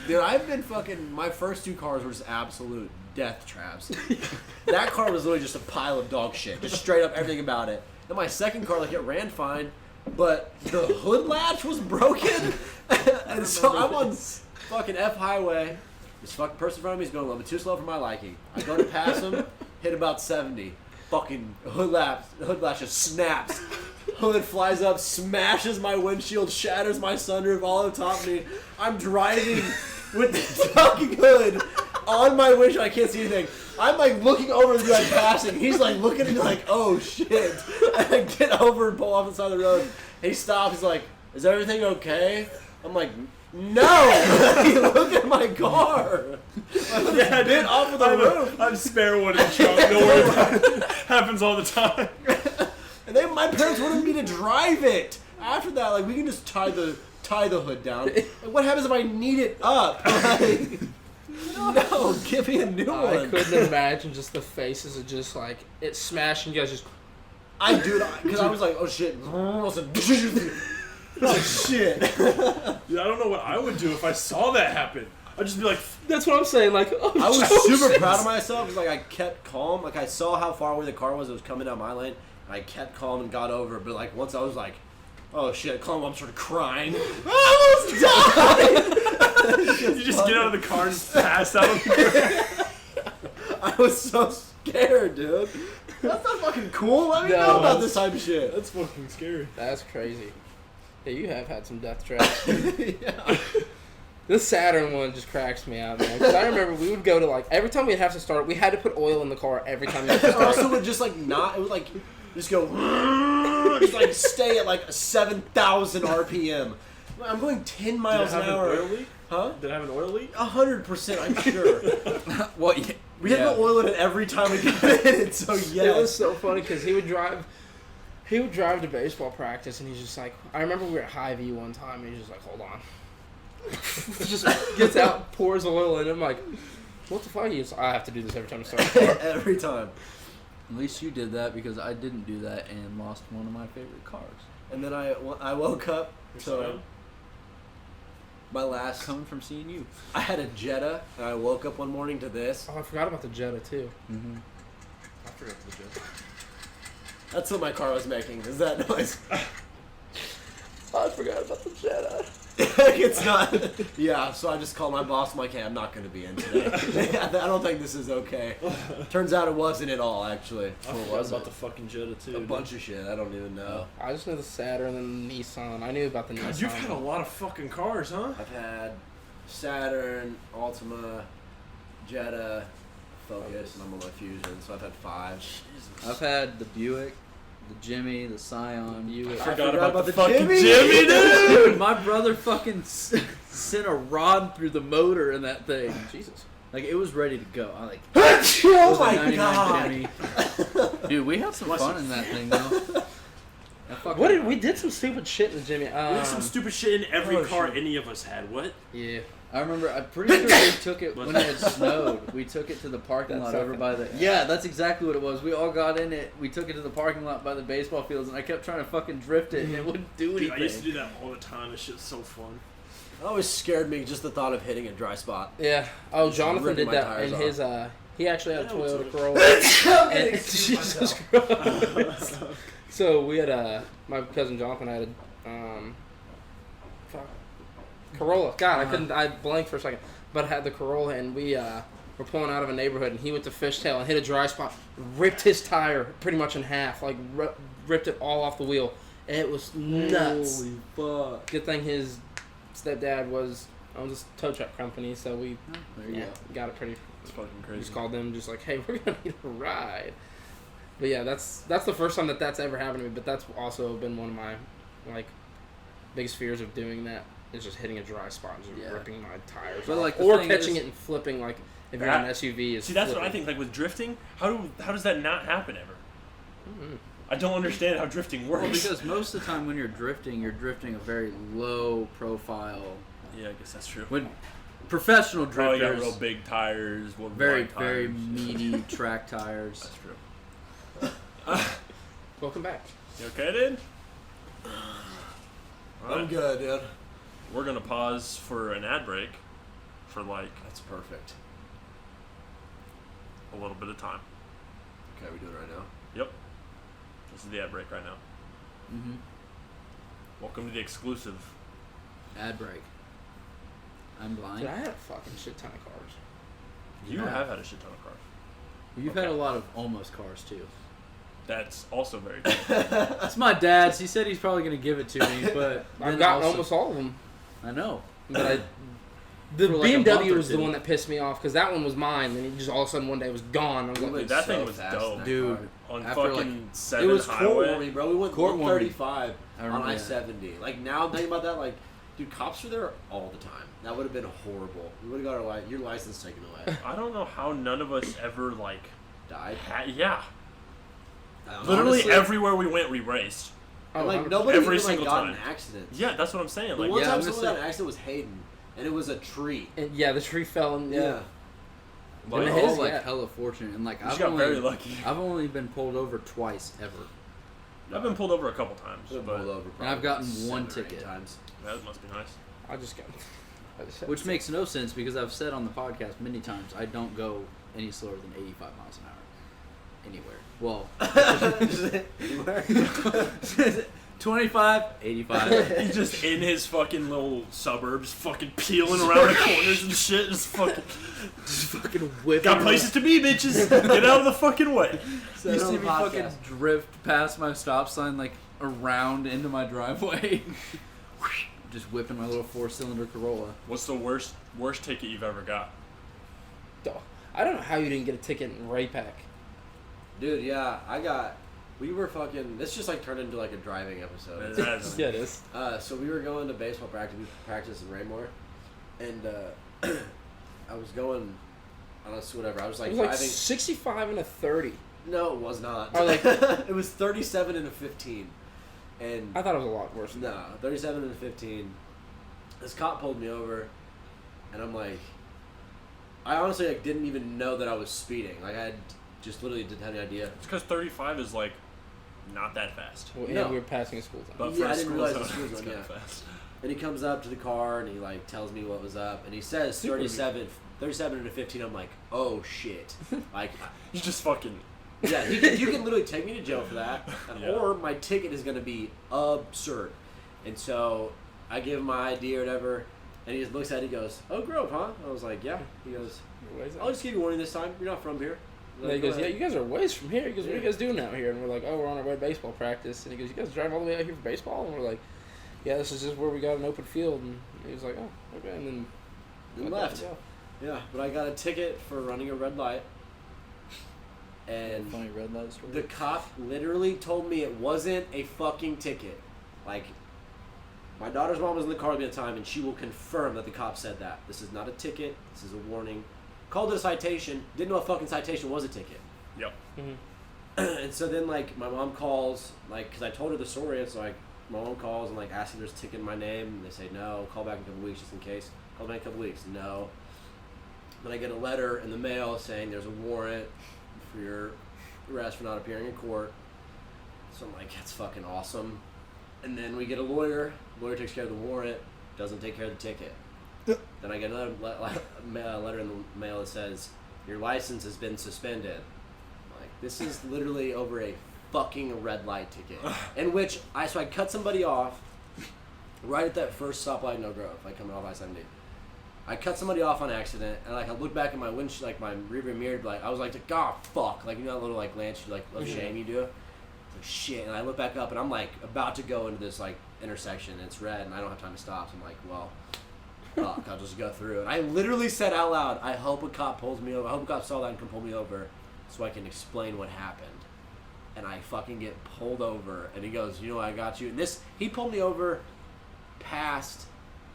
Dude, I've been fucking. My first 2 cars were just absolute death traps. That car was literally just a pile of dog shit. Just straight up everything about it. And my second car, like, it ran fine, but the hood latch was broken. And so I'm on fucking F highway. This fucking person in front of me is going a little bit too slow for my liking. I go to pass him, hit about 70. Fucking hood latch just snaps. Hood flies up, smashes my windshield, shatters my sunroof all on top of me. I'm driving with the fucking hood on my windshield. I can't see anything. I'm like looking over the guy passing. He's like looking at me like, oh shit. And I get over and pull off the side of the road. He stops. He's like, is everything okay? I'm like, no! Look at my car! Yeah, I did off of the roof. I'm spare one in the trunk. Don't worry about it. Happens all the time. And then my parents wanted me to drive it. After that, like, we can just tie the hood down. Like, what happens if I need it up? Like, no, give me a new one. I couldn't imagine just the faces of just like it smashing. You guys just. Because I was like, oh shit. Oh shit. Dude, I don't know what I would do if I saw that happen. I'd just be like, That's what I'm saying. Like, oh, I was oh, super shit. proud of myself because like I kept calm. Like I saw how far away the car was. It was coming down my lane. And I kept calm and got over. But like once I was like, oh shit, calm. I'm sort of crying. I almost died. you just get out of the car and just pass out on the ground. I was so scared, dude. That's not fucking cool. Let me know about this type of shit. That's fucking scary. That's crazy. Yeah, you have had some death traps. Yeah. This Saturn one just cracks me out, man. Because I remember we would go to like every time we'd have to start, we had to put oil in the car every time. We had to It start. also would just like not. It would like just go. Just like stay at like 7,000 RPM. I'm going 10 miles an hour. Did it have an oil leak? Huh? Did it have an oil leak? 100%, I'm sure. Well, We had to oil it every time we got in it, so yes. It was so funny because he would drive to baseball practice, and he's just like, I remember we were at Hy-Vee one time, and he's just like, hold on. Just gets out, pours oil in. I'm like, what the fuck? He's I have to do this every time I start the car. Every time. At least you did that because I didn't do that and lost one of my favorite cars. And then I woke up, so my last... Coming from seeing you. I had a Jetta, and I woke up one morning to this. Oh, I forgot about the Jetta, too. Mm-hmm. I forgot the Jetta. That's what my car was making, is that noise. I forgot about the Jetta. It's not... Yeah, so I just called my boss. I'm like, hey, I'm not going to be in today. I don't think this is okay. Turns out it wasn't at all, actually. I forgot about the fucking Jetta too. A bunch of shit. I don't even know. I just knew the Saturn and the Nissan. I knew about the God, Nissan. you've had a lot of fucking cars, huh? I've had Saturn, Altima, Jetta, Focus, and I'm on my Fusion, so I've had 5. I've had the Buick, the Jimmy, the Scion. I I forgot about the fucking fucking Jimmy, dude. Dude, my brother fucking sent a rod through the motor in that thing. Jesus. Like, it was ready to go. I like, Oh it was a my 99 god! Jimmy. Dude, we had some fun in that thing, though. We did some stupid shit in the Jimmy. We did some stupid shit in every Oh, car shit. any of us had. What? Yeah. I remember, I'm pretty sure we took it when it had snowed. We took it to the parking That's lot over okay. by the... Yeah, that's exactly what it was. We all got in it. We took it to the parking lot by the baseball fields, and I kept trying to fucking drift it, and it wouldn't do anything. Dude, I used to do that all the time. This shit's so fun. It always scared me just the thought of hitting a dry spot. Yeah. Oh, Just Jonathan ripping did my that tires in off. his, he actually had a I know Toyota it's Corolla. And, Jesus Christ. So we had, my cousin Jonathan had a, Corolla. God, I blanked for a second. But I had the Corolla, and we were pulling out of a neighborhood, and he went to fishtail and hit a dry spot, ripped his tire pretty much in half, like ripped it all off the wheel. And it was nuts. Holy fuck. Good thing his stepdad owns a tow truck company, so we There you go. got it pretty. It's fucking We crazy. just called them, just like, hey, we're gonna need a ride. But yeah, that's the first time that's ever happened to me. But that's also been one of my like biggest fears of doing that is just hitting a dry spot and just ripping my tires But, off. like, the Or thing catching is- it and flipping like if you're on an SUV. Is See, that's what I flipping. think. Like with drifting, how does that not happen ever? Mm-hmm. I don't understand how drifting works. Well, because most of the time when you're drifting a very low profile. Yeah, I guess that's true. When professional Probably drifters, got real big tires, very wide very tires. meaty track tires. That's true. Welcome back. You okay, dude? I'm good, dude. We're gonna pause for an ad break for like That's perfect. a little bit of time. Okay, we doing it right now? Yep. This is the ad break right now. Mm-hmm. Welcome to the exclusive. Ad break. I'm blind. Dude, I had a fucking shit ton of cars. You Yeah. have had a shit ton of cars. You've Okay. had a lot of almost cars too. That's also very true. That's my dad's. He said he's probably gonna give it to me, but I've then gotten also- almost all of them. I know. But the For like a month BMW or was the two. one that pissed me off because that one was mine, and it just all of a sudden one day was gone. I was like, Dude, that thing was fast in dope. that Dude. car. On After, fucking It 7 was court highway. warming, bro. We went Court warming. 135 I on remember that. I-70. Like, now I'm thinking about that, like, dude, cops were there all the time. That would have been horrible. We would have got your license taken away. I don't know how none of us ever like Died. yeah. Honestly, Literally everywhere we went, we raced. and, oh, like, 100%. nobody Every even, like, single got in time. accidents. Yeah, that's what I'm saying. The Like, one Yeah, time I'm someone gonna got in an accident was Hayden, and it was a tree. And yeah, the tree fell and Yeah. We're And all his, like yeah. hella fortunate, and like we just I've got only, very lucky. I've only been pulled over twice ever. I've been pulled over a couple times, Been but pulled over And I've probably gotten 7 one or 8 ticket. times. that must be nice. I just got. Which makes no sense because I've said on the podcast many times I don't go any slower than 85 miles an hour anywhere. Well, Anywhere? 25, 85. He's just in his fucking little suburbs, fucking peeling around the corners and shit, just fucking whipping. got places to be, bitches. Get out of the fucking way. You see me Podcast. fucking drift past my stop sign like around into my driveway. Just whipping my little 4-cylinder Corolla. What's the worst ticket you've ever got? I don't know how you didn't get a ticket in Ray Pack. Dude, yeah, we were fucking, this just like turned into like a driving episode. That's- Yeah, it is. So we were going to baseball practice, we practiced in Raymore, and I was going, I don't know, whatever, I was It like was like driving, 65 and a 30. no, it was not. Oh, like- it was 37 and a 15, and I thought it was a lot worse than no, 37 and a 15, this cop pulled me over, and I'm like, I honestly like didn't even know that I was speeding, like I just literally didn't have any idea. It's because 35 is like not that fast. Well, No. and we were passing a school zone. But Yeah, for I a didn't school realize zone, the school it's zone, kinda yeah. fast. And he comes up to the car and he like tells me what was up, and he says Super 37 and a 15. I'm like, oh shit, like. You just fucking Yeah, you can literally take me to jail for that, Yeah. or my ticket is going to be absurd. And so I give him my ID or whatever, and he just looks at it, he goes, oh, Grove, huh? I was like, yeah. He goes, I'll just give you a warning this time. You're not from here. I'm And like, he goes, "Go yeah, ahead." you guys are ways from here. He goes, what are you Yeah. guys doing out here? And we're like, oh, we're on our way to baseball practice. And he goes, you guys drive all the way out here for baseball? And we're like, yeah, this is just where we got an open field. And he was like, oh, okay. And then And let left. that go. Yeah, but I got a ticket for running a red light. And Funny red light story. the cop literally told me it wasn't a fucking ticket. Like, my daughter's mom was in the car with me at the time, and she will confirm that the cop said that. This is not a ticket. This is a warning. Called it a citation. Didn't know a fucking citation was a ticket. yep. And so then, like, my mom calls, like, because I told her the story. It's like, my mom calls and, like, asks if there's a ticket in my name. And they say, no. Call back in a couple weeks just in case. Call back in a couple weeks. No. Then I get a letter in the mail saying there's a warrant for your arrest for not appearing in court. So I'm like, that's fucking awesome. And then we get a lawyer. Lawyer takes care of the warrant, doesn't take care of the ticket. Then I get another letter in the mail that says, your license has been suspended. I'm like, this is literally over a fucking red light ticket. In which, I cut somebody off right at that first stoplight in Oak Grove, like coming off I-70. I cut somebody off on accident, and like I look back at my windshield, like my rearview mirror, like I was like, God, fuck, like you know that little like glance, you like of shame you do. It's like shit, and I look back up, and I'm like about to go into this like intersection, and it's red, and I don't have time to stop. So I'm like, well, fuck, I'll just go through. And I literally said out loud, I hope a cop pulls me over. I hope a cop saw that and can pull me over, so I can explain what happened. and I fucking get pulled over, and he goes, you know what, I got you. And he pulled me over past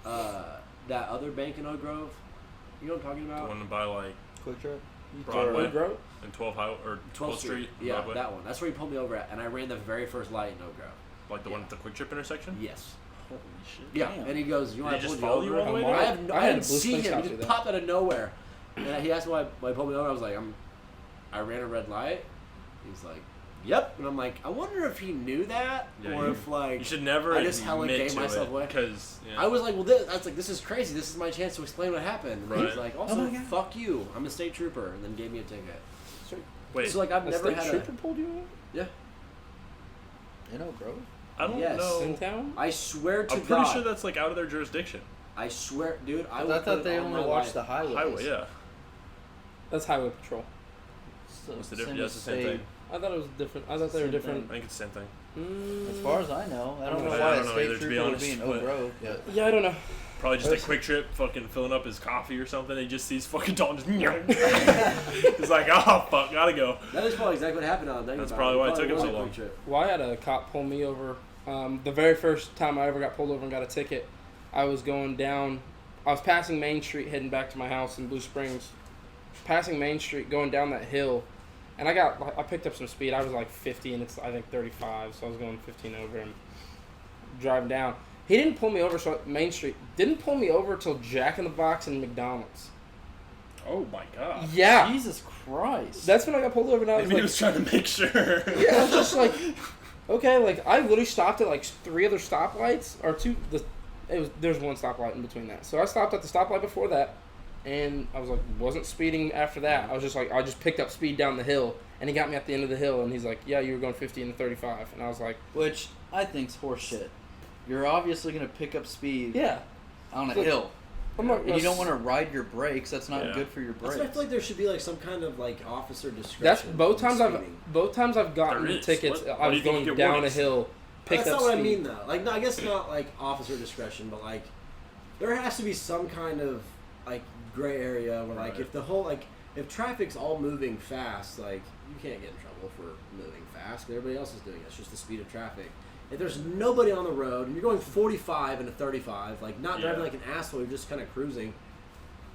that other bank in Oak Grove. You know what I'm talking about? The one by like Quick Trip. Broadway Grove? and 12th Street. Yeah, Broadway. that one. That's where he pulled me over at, and I ran the very first light in Oak Grove. Like the one at the Quick Trip intersection. Yes. Holy shit. Yeah, Damn. and he goes, you know, Did I he pulled just you follow over. you all the way there? I I hadn't had a blue seen screen him. shot He through just that. popped out of nowhere. And he asked me why he pulled me over. I was like, I ran a red light. He's like, yep. And I'm like, I wonder if he knew that, Yeah, or if like You should never I just hella admit gave to myself it, away. because I was like, well, I was like, this is crazy. This is my chance to explain what happened. And Right. he's like, Oh also, my God. fuck you. I'm a state trooper, and then gave me a ticket. wait. So like, I've A never state had trooper pulled you yeah. In Oak Grove. I don't Yes. know. in town? I swear to I'm pretty God. sure that's like out of their jurisdiction. I swear, dude. I thought they only watched the highways. Highway, yeah. That's highway patrol. What's the difference? Yeah, it's the same thing. I thought it was different. I thought they were Same different. I think it's the same thing. As far as I know, I don't know I why don't a know state either, to be trooper would honest, be in but- Oak Grove. But Yeah, I don't know. Probably just a That's- Quick Trip, fucking filling up his coffee or something. He just sees fucking Dalton just. He's like, oh fuck, gotta go. That is probably exactly what happened on that. That's probably why it took him was so a long. quick trip. Well, I had a cop pull me over. The very first time I ever got pulled over and got a ticket, I was going down. I was passing Main Street, heading back to my house in Blue Springs. Passing Main Street, going down that hill, and I picked up some speed. I was like 50, and it's I think 35, so I was going 15 over and driving down. He didn't pull me over. So Main Street didn't pull me over till Jack in the Box and McDonald's. Oh my god. Yeah, Jesus Christ. that's when I got pulled over. And I was Maybe he like, was trying to make sure. yeah, I was just like, okay, like I literally stopped at like 3 other stoplights or 2. There's one stoplight in between that. So I stopped at the stoplight before that, and I was like, wasn't speeding after that. I was just like, I just picked up speed down the hill, and he got me at the end of the hill, and he's like, yeah, you were going 50 and 35, and I was like, Which I think's horseshit. You're obviously gonna pick up speed yeah, on a Look, hill, I'm not. and you don't want to ride your brakes. That's not Yeah. good for your That's brakes. why I feel like there should be like some kind of like officer discretion. That's both in times speeding. I've gotten There the is. tickets. What I do was you think going you get down warnings? a hill, picked That's up not what speed. I mean though. Like, no, I guess not like officer discretion, but like there has to be some kind of like gray area where like Right. if the whole like if traffic's all moving fast, like you can't get in trouble for moving fast. Everybody else is doing it. It's just the speed of traffic. If there's nobody on the road and you're going 45 into 35, like not driving Yeah. like an asshole, you're just kind of cruising.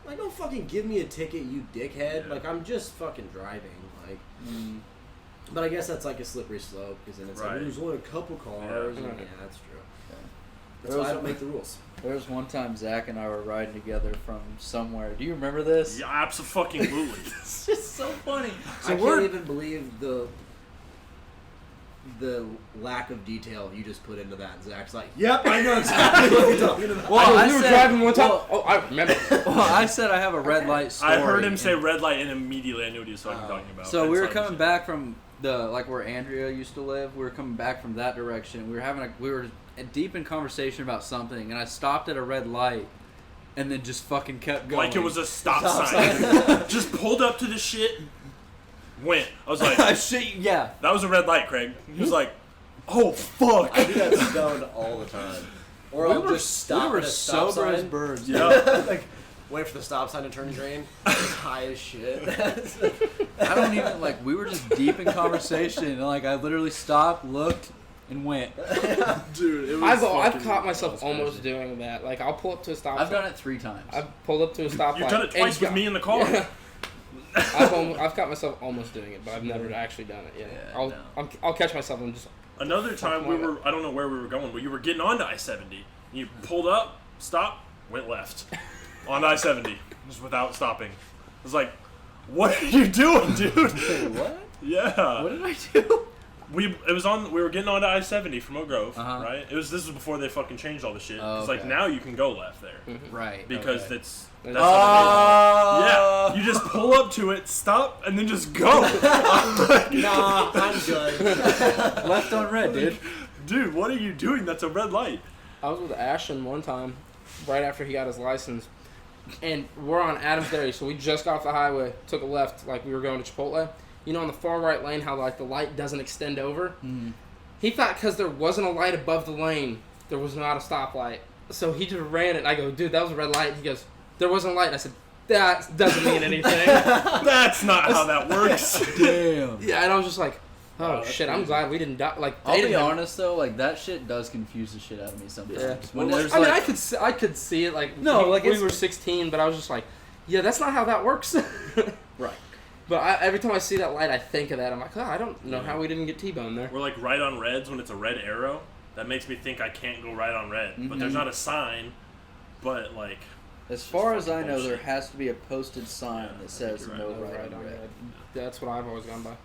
Like, don't fucking give me a ticket, you dickhead. Yeah. Like, I'm just fucking driving. Like, Mm. but I guess that's like a slippery slope because then it's Right. like there's only a couple cars. Yeah. And, yeah, that's true. Yeah. That's why I don't make the rules. There was one time Zach and I were riding together from somewhere. Do you remember this? Yeah, absolutely. It's just so funny. I So we're can't even believe the lack of detail you just put into that. And Zach's like, "Yep, I know exactly what you're talking about." Well, we I were said- driving one time. well- Oh, I remember. well, I said I have a red light story. I heard him say and- red light, and immediately I knew what he was talking about. So And we were I coming was- back from the like where Andrea used to live. We were coming back from that direction. We were deep in conversation about something, and I stopped at a red light, and then just fucking kept going. Like it was a stop Stop sign. Just pulled up to the shit, went. I was like, Shit, yeah. that was a red light, Craig. He was like, oh fuck. I do that stoned all the time. Or We I'll were- just stop we were at a stop sober as sign. birds. Yeah. Like, wait for the stop sign to turn green. Just high as shit. I don't even like. We were just deep in conversation, and like I literally stopped, looked, and went. Dude, it was I've fucking- caught myself that was almost crazy. doing that. Like I'll pull up to a stop. I've done it 3 times. I've pulled up to a stoplight. You've done it twice with me in the car. Yeah. I've caught myself almost doing it, but I've never actually done it. Yeah, Yeah, no. I'll catch myself and just. Another time we my were, I don't know where we were going, but you were getting onto I-70. You pulled up, stopped, went left. On I-70. Just without stopping. I was like, what are you doing, dude? What? Yeah. What did I do? We were getting onto I-70 from Oak Grove, Uh-huh. right? This was before they fucking changed all the shit. Oh, It's like okay. now you can go left there. Right. Because okay. that's Oh. how they yeah, you just pull up to it, stop, and then just go. Nah, I'm good. left on red, dude. Dude, what are you doing? That's a red light. I was with Ashton one time, right after he got his license, and we're on Adams Dairy, so we just got off the highway, took a left, like we were going to Chipotle. You know, on the far right lane, how like the light doesn't extend over. Mm. He thought because there wasn't a light above the lane, there was not a stoplight. So he just ran it. And I go, dude, that was a red light. He goes, there wasn't a light. And I said, that doesn't mean anything. That's not how that works. Damn. Yeah, and I was just like, Oh shit! I'm glad we didn't die. Like I'll they be didn't have- honest though, like that shit does confuse the shit out of me sometimes. Yeah. When Well, there's I mean, like, I could see it. Like No, like, we it's- were 16, but I was just like, yeah, that's not how that works. right. But every time I see that light, I think of that. I'm like, oh, I don't know Yeah. how we didn't get T-boned there. We're like right on reds when it's a red arrow. That makes me think I can't go right on red. But there's Mhm. not a sign. But like, As far as I fucking know, there bullshit. has to be a posted sign Yeah, that I think says you're no right. right Right on on red. red. That's what I've always gone by.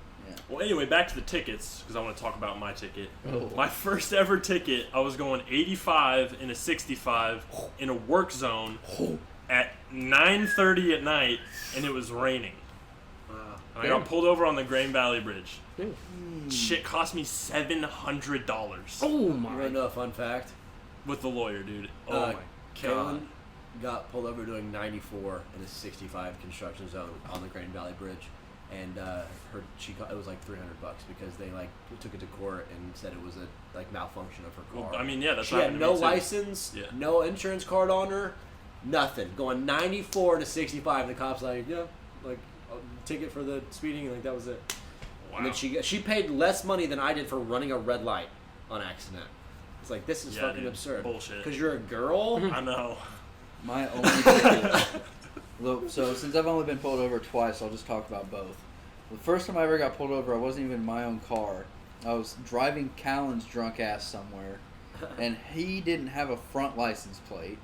well, anyway, back to the tickets because I want to talk about my ticket. Oh. My first ever ticket, I was going 85 in a 65 in a work zone at 9:30 at night, and it was raining. And I got pulled over on the Green Valley Bridge. Shit cost me $700 Oh You my! want to know a fun fact? with the lawyer, dude. Oh Uh, my Kaylin god. got pulled over doing 94 in a 65 construction zone on the Grand Valley Bridge, and it was like $300 because they like took it to court and said it was a like malfunction of her car. Well, I mean, yeah, that's she what had happened no to me, too. license, Yeah. no insurance card on her, nothing. Going 94 to 65, and the cops like, yeah, like a ticket for the speeding, and like that was it. Wow. And then she paid less money than I did for running a red light on accident. It's like, this is Yeah, fucking dude. absurd. Bullshit. Because you're a girl. I know. My only ticket. Look, so since I've only been pulled over twice, I'll just talk about both. The first time I ever got pulled over, I wasn't even in my own car. I was driving Callan's drunk ass somewhere, and he didn't have a front license plate,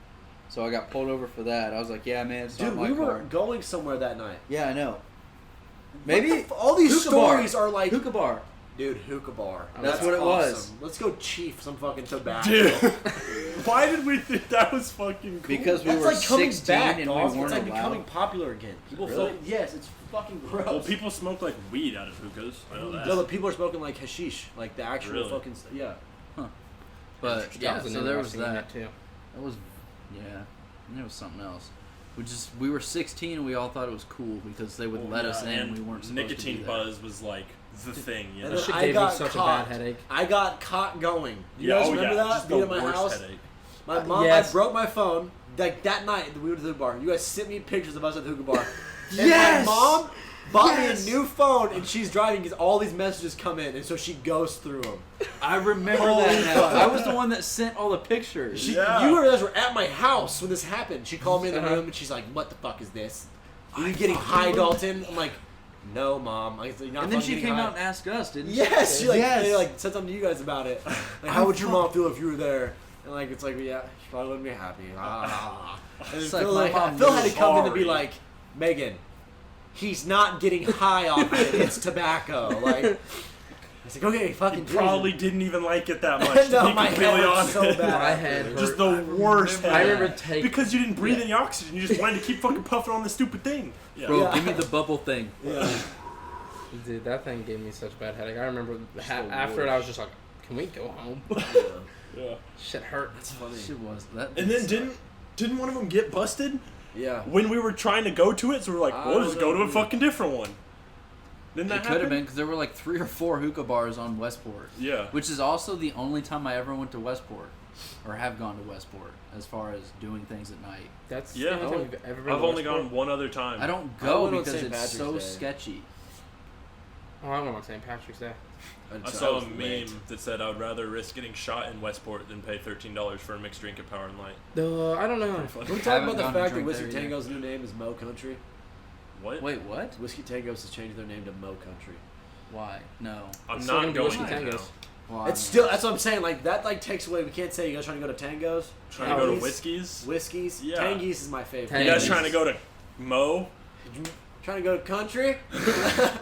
so I got pulled over for that. I was like, "Yeah, man, it's Dude, not my we were car." going somewhere that night. Yeah, I know. What Maybe the all these hookah bar. stories are like, Hookah bar. dude, hookah bar. That's what it was. awesome. Let's go chief some fucking tobacco. Dude. Why did we think that was fucking cool? Because we That's were like coming 16 back, and dog. we weren't It's like allowed. becoming popular again. People Really? yes, it's fucking gross. Well, people smoke like weed out of hookahs. I know that. No, but people are smoking like hashish, like the actual Really? fucking yeah. But That yeah, was so there was interesting that. too. That was, yeah, and there was something else. We were 16 and we all thought it was cool because they would let us in and we weren't supposed nicotine to be there. buzz was like the thing, you And know? then shit I gave me got such a caught. bad headache. I got caught going. You guys remember that? Just Being the at my worst house. headache. My mom, Yes. I broke my phone. Like that night, we went to the bar. You guys sent me pictures of us at the hookah bar. And Yes! my mom bought Yes! me a new phone, and she's driving because all these messages come in, and so she goes through them. I remember Holy that now. fuck. I was the one that sent all the pictures. Yeah. You guys were at my house when this happened. She called me in the room, and she's like, "What the fuck is this? Are you getting high, Dalton?" I'm like, "No, mom." I said, And then she came out and asked us, didn't she? yes, she like Yes. they like said something to you guys about it. Like, how would your mom feel if you were there? And like it's like, yeah, she probably wouldn't be happy. Ah. And It's then like Phil, my mom Phil knew. had to come in and be Sorry. like, Megan, he's not getting high off it. It's tobacco. Like, it's like, okay, fucking. He probably didn't even like it that much. No, to be my head completely hurts honest. so bad. My head hurt. Just the worst. I headache. remember taking. Because you didn't breathe any oxygen. You just wanted to keep fucking puffing on the stupid thing. Yeah. Bro, Yeah. give me the bubble thing. Yeah. Dude, that thing gave me such a bad headache. I remember the after it, I was just like, "Can we go home?" Yeah. Shit hurt. That's funny. Shit was that. And then didn't one of them get busted Yeah. when we were trying to go to it? So we were like, I we'll don't just go to know. a fucking different one. Didn't It that could have happen? been because there were like 3 or 4 hookah bars on Westport. Yeah. Which is also the only time I ever went to Westport, or have gone to Westport, as far as doing things at night. That's Yeah. the only time you've ever been I've to only Westport? gone one other time. I don't I go went on because St. it's so Patrick's Day. sketchy. Oh, I went on St. Patrick's Day. I saw a meme that said I would rather risk getting shot in Westport than pay $13 for a mixed drink at Power and Light. I don't know. Can we talk Haven't about the gone to fact that drink Whiskey there either. Tango's new name is Mo Country? What? Wait, what? Whiskey Tango's has changed their name to Mo Country. Why? No. I'm Still not gonna do going Whiskey there now. Tangos. Well, It's still that's what I'm saying. Like that like takes away. We can't say you guys trying to go to Tangos, Trying to go to Tangies, Whiskies. Whiskeys. Yeah. Tangies is my favorite. You guys Tangies. trying to go to Mo? Trying to go to country?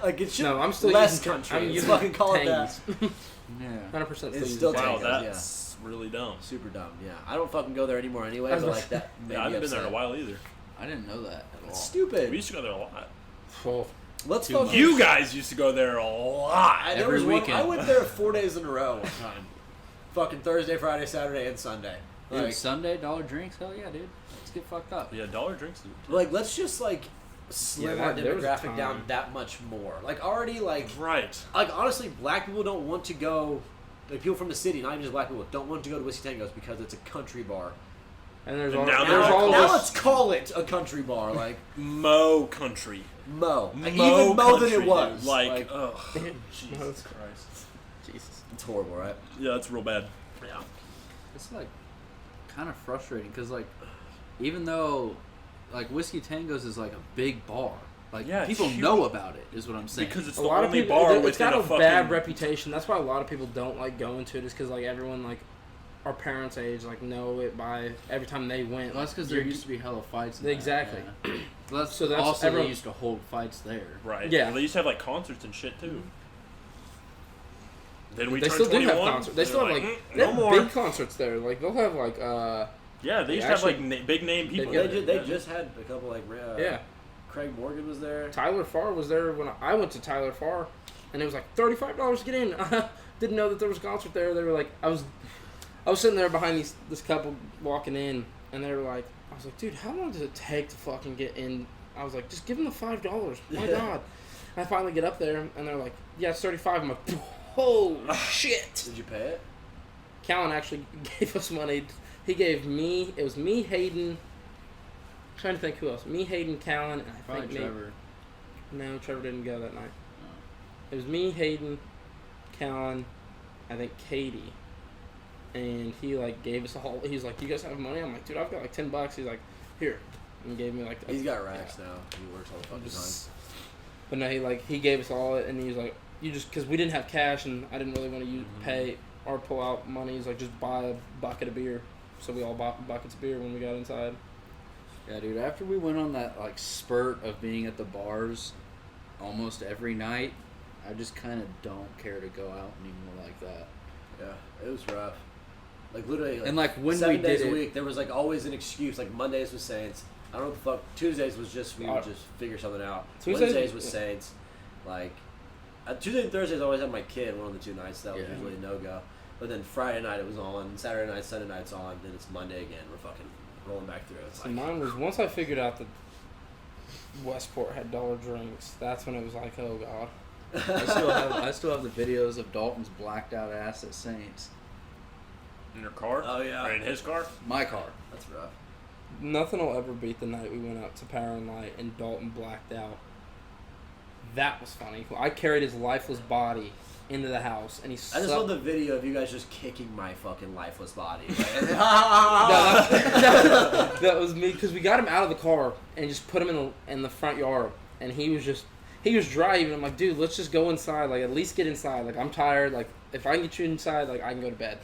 Like it should. No, I'm still less using, country. I'm Let's using fucking call it that. Tangies. Yeah. 100% still It's using still Wow, Tangos, that's really dumb. Super dumb. Yeah, I don't fucking go there anymore anyway. I was But about like that. made Yeah, I me haven't been there in a upset. while either. I didn't know that at all. It's stupid. We used to go there a lot. Oh, Let's Too fucking. much. You guys used to go there a lot. There Every was one- weekend. I went there 4 days in a row one time. Fucking Thursday, Friday, Saturday, and Sunday. Dude, Like, Sunday, dollar drinks? Hell yeah, dude. Let's get fucked up. Yeah, dollar drinks. Dude. like let's just like slim Yeah, our there was a demographic down time. that much more. Like already like Right. honestly, black people don't want to go. Like people from the city, not even just black people, don't want to go to Whiskey Tango's because it's a country bar. and there's And all now there's they're all Now this. let's call it a country bar. Like Mo Country. Mo. Like, Mo even Mo than country, it was. dude. Like, Like, ugh. Mo. Jesus Christ. Jesus. it's horrible, right? Yeah, it's real bad. Yeah. It's like kind of frustrating because like even though like Whiskey Tango's is like a big bar, like Yeah, it's people huge. know about it is what I'm saying. Because it's A the lot of only people, bar it's within got a a fucking... bad reputation. That's why a lot of people don't like going to it. Is because like everyone like our parents' age like know it by every time they went. Well, that's because there used to be hella fights. In Exactly. That, yeah. Well, So that's also everyone- they used to hold fights there. Right. Yeah. Well, they used to have, like, concerts and shit, too. Then we They turned still do 21. have concerts. They and still they're have like no they more. have big concerts there. Like they'll have like Yeah, they used to actually- have, like, big name people. Yeah, They there. just had a couple like yeah. Craig Morgan was there. Tyler Farr was there when I went to Tyler Farr, and it was like $35 to get in. Didn't know that there was a concert there. They were like, I was sitting there behind this couple walking in, and they were like, I was like, dude, how long does it take to fucking get in? I was like, just give them the $5. My Yeah. God. And I finally get up there, and they're like, yeah, it's $35. I'm like, oh shit. Did you pay it? Callan actually gave us money. He gave me. It was me, Hayden. I'm trying to think who else. Me, Hayden, Callan, and I Probably think Trevor. No, Trevor didn't go that night. It was me, Hayden, Callan, I think Katie, and he like gave us a whole. He's like, "You guys have money?" I'm like, "Dude, I've got like $10." He's like, "Here," and gave me like. He's got racks now. He works all the fucking time. But no, he gave us all it, and he was like, "You just," because we didn't have cash, and I didn't really want to pay or pull out money. He's like, "Just buy a bucket of beer." So we all bought buckets of beer when we got inside. Yeah, dude. After we went on that like spurt of being at the bars almost every night, I just kind of don't care to go out anymore like that. Yeah, it was rough. Like literally, And like when 7 we days did a it, week, there was like always an excuse. Like Mondays was Saints. I don't know what the fuck. Tuesdays was just we would just figure something out. Wednesdays was Saints. Like Tuesday and Thursdays I always had my kid one of the two nights. That was Yeah. usually a no go. But then Friday night it was on. Saturday night, Sunday night's on. Then it's Monday again. We're fucking rolling back through. It's So like mine was once I figured out that Westport had dollar drinks. That's when it was like, oh god. I still have the videos of Dalton's blacked out ass at Saints. In your car? Oh, yeah. Or in his car? My car. that's rough. Nothing will ever beat the night we went out to Power and Light and Dalton blacked out. That was funny. I carried his lifeless body into the house, and he. I just love the video of you guys just kicking my fucking lifeless body. That was me because we got him out of the car and just put him in the front yard, and he was driving. I'm like, dude, let's just go inside. Like, at least get inside. Like, I'm tired. Like, if I can get you inside, like, I can go to bed.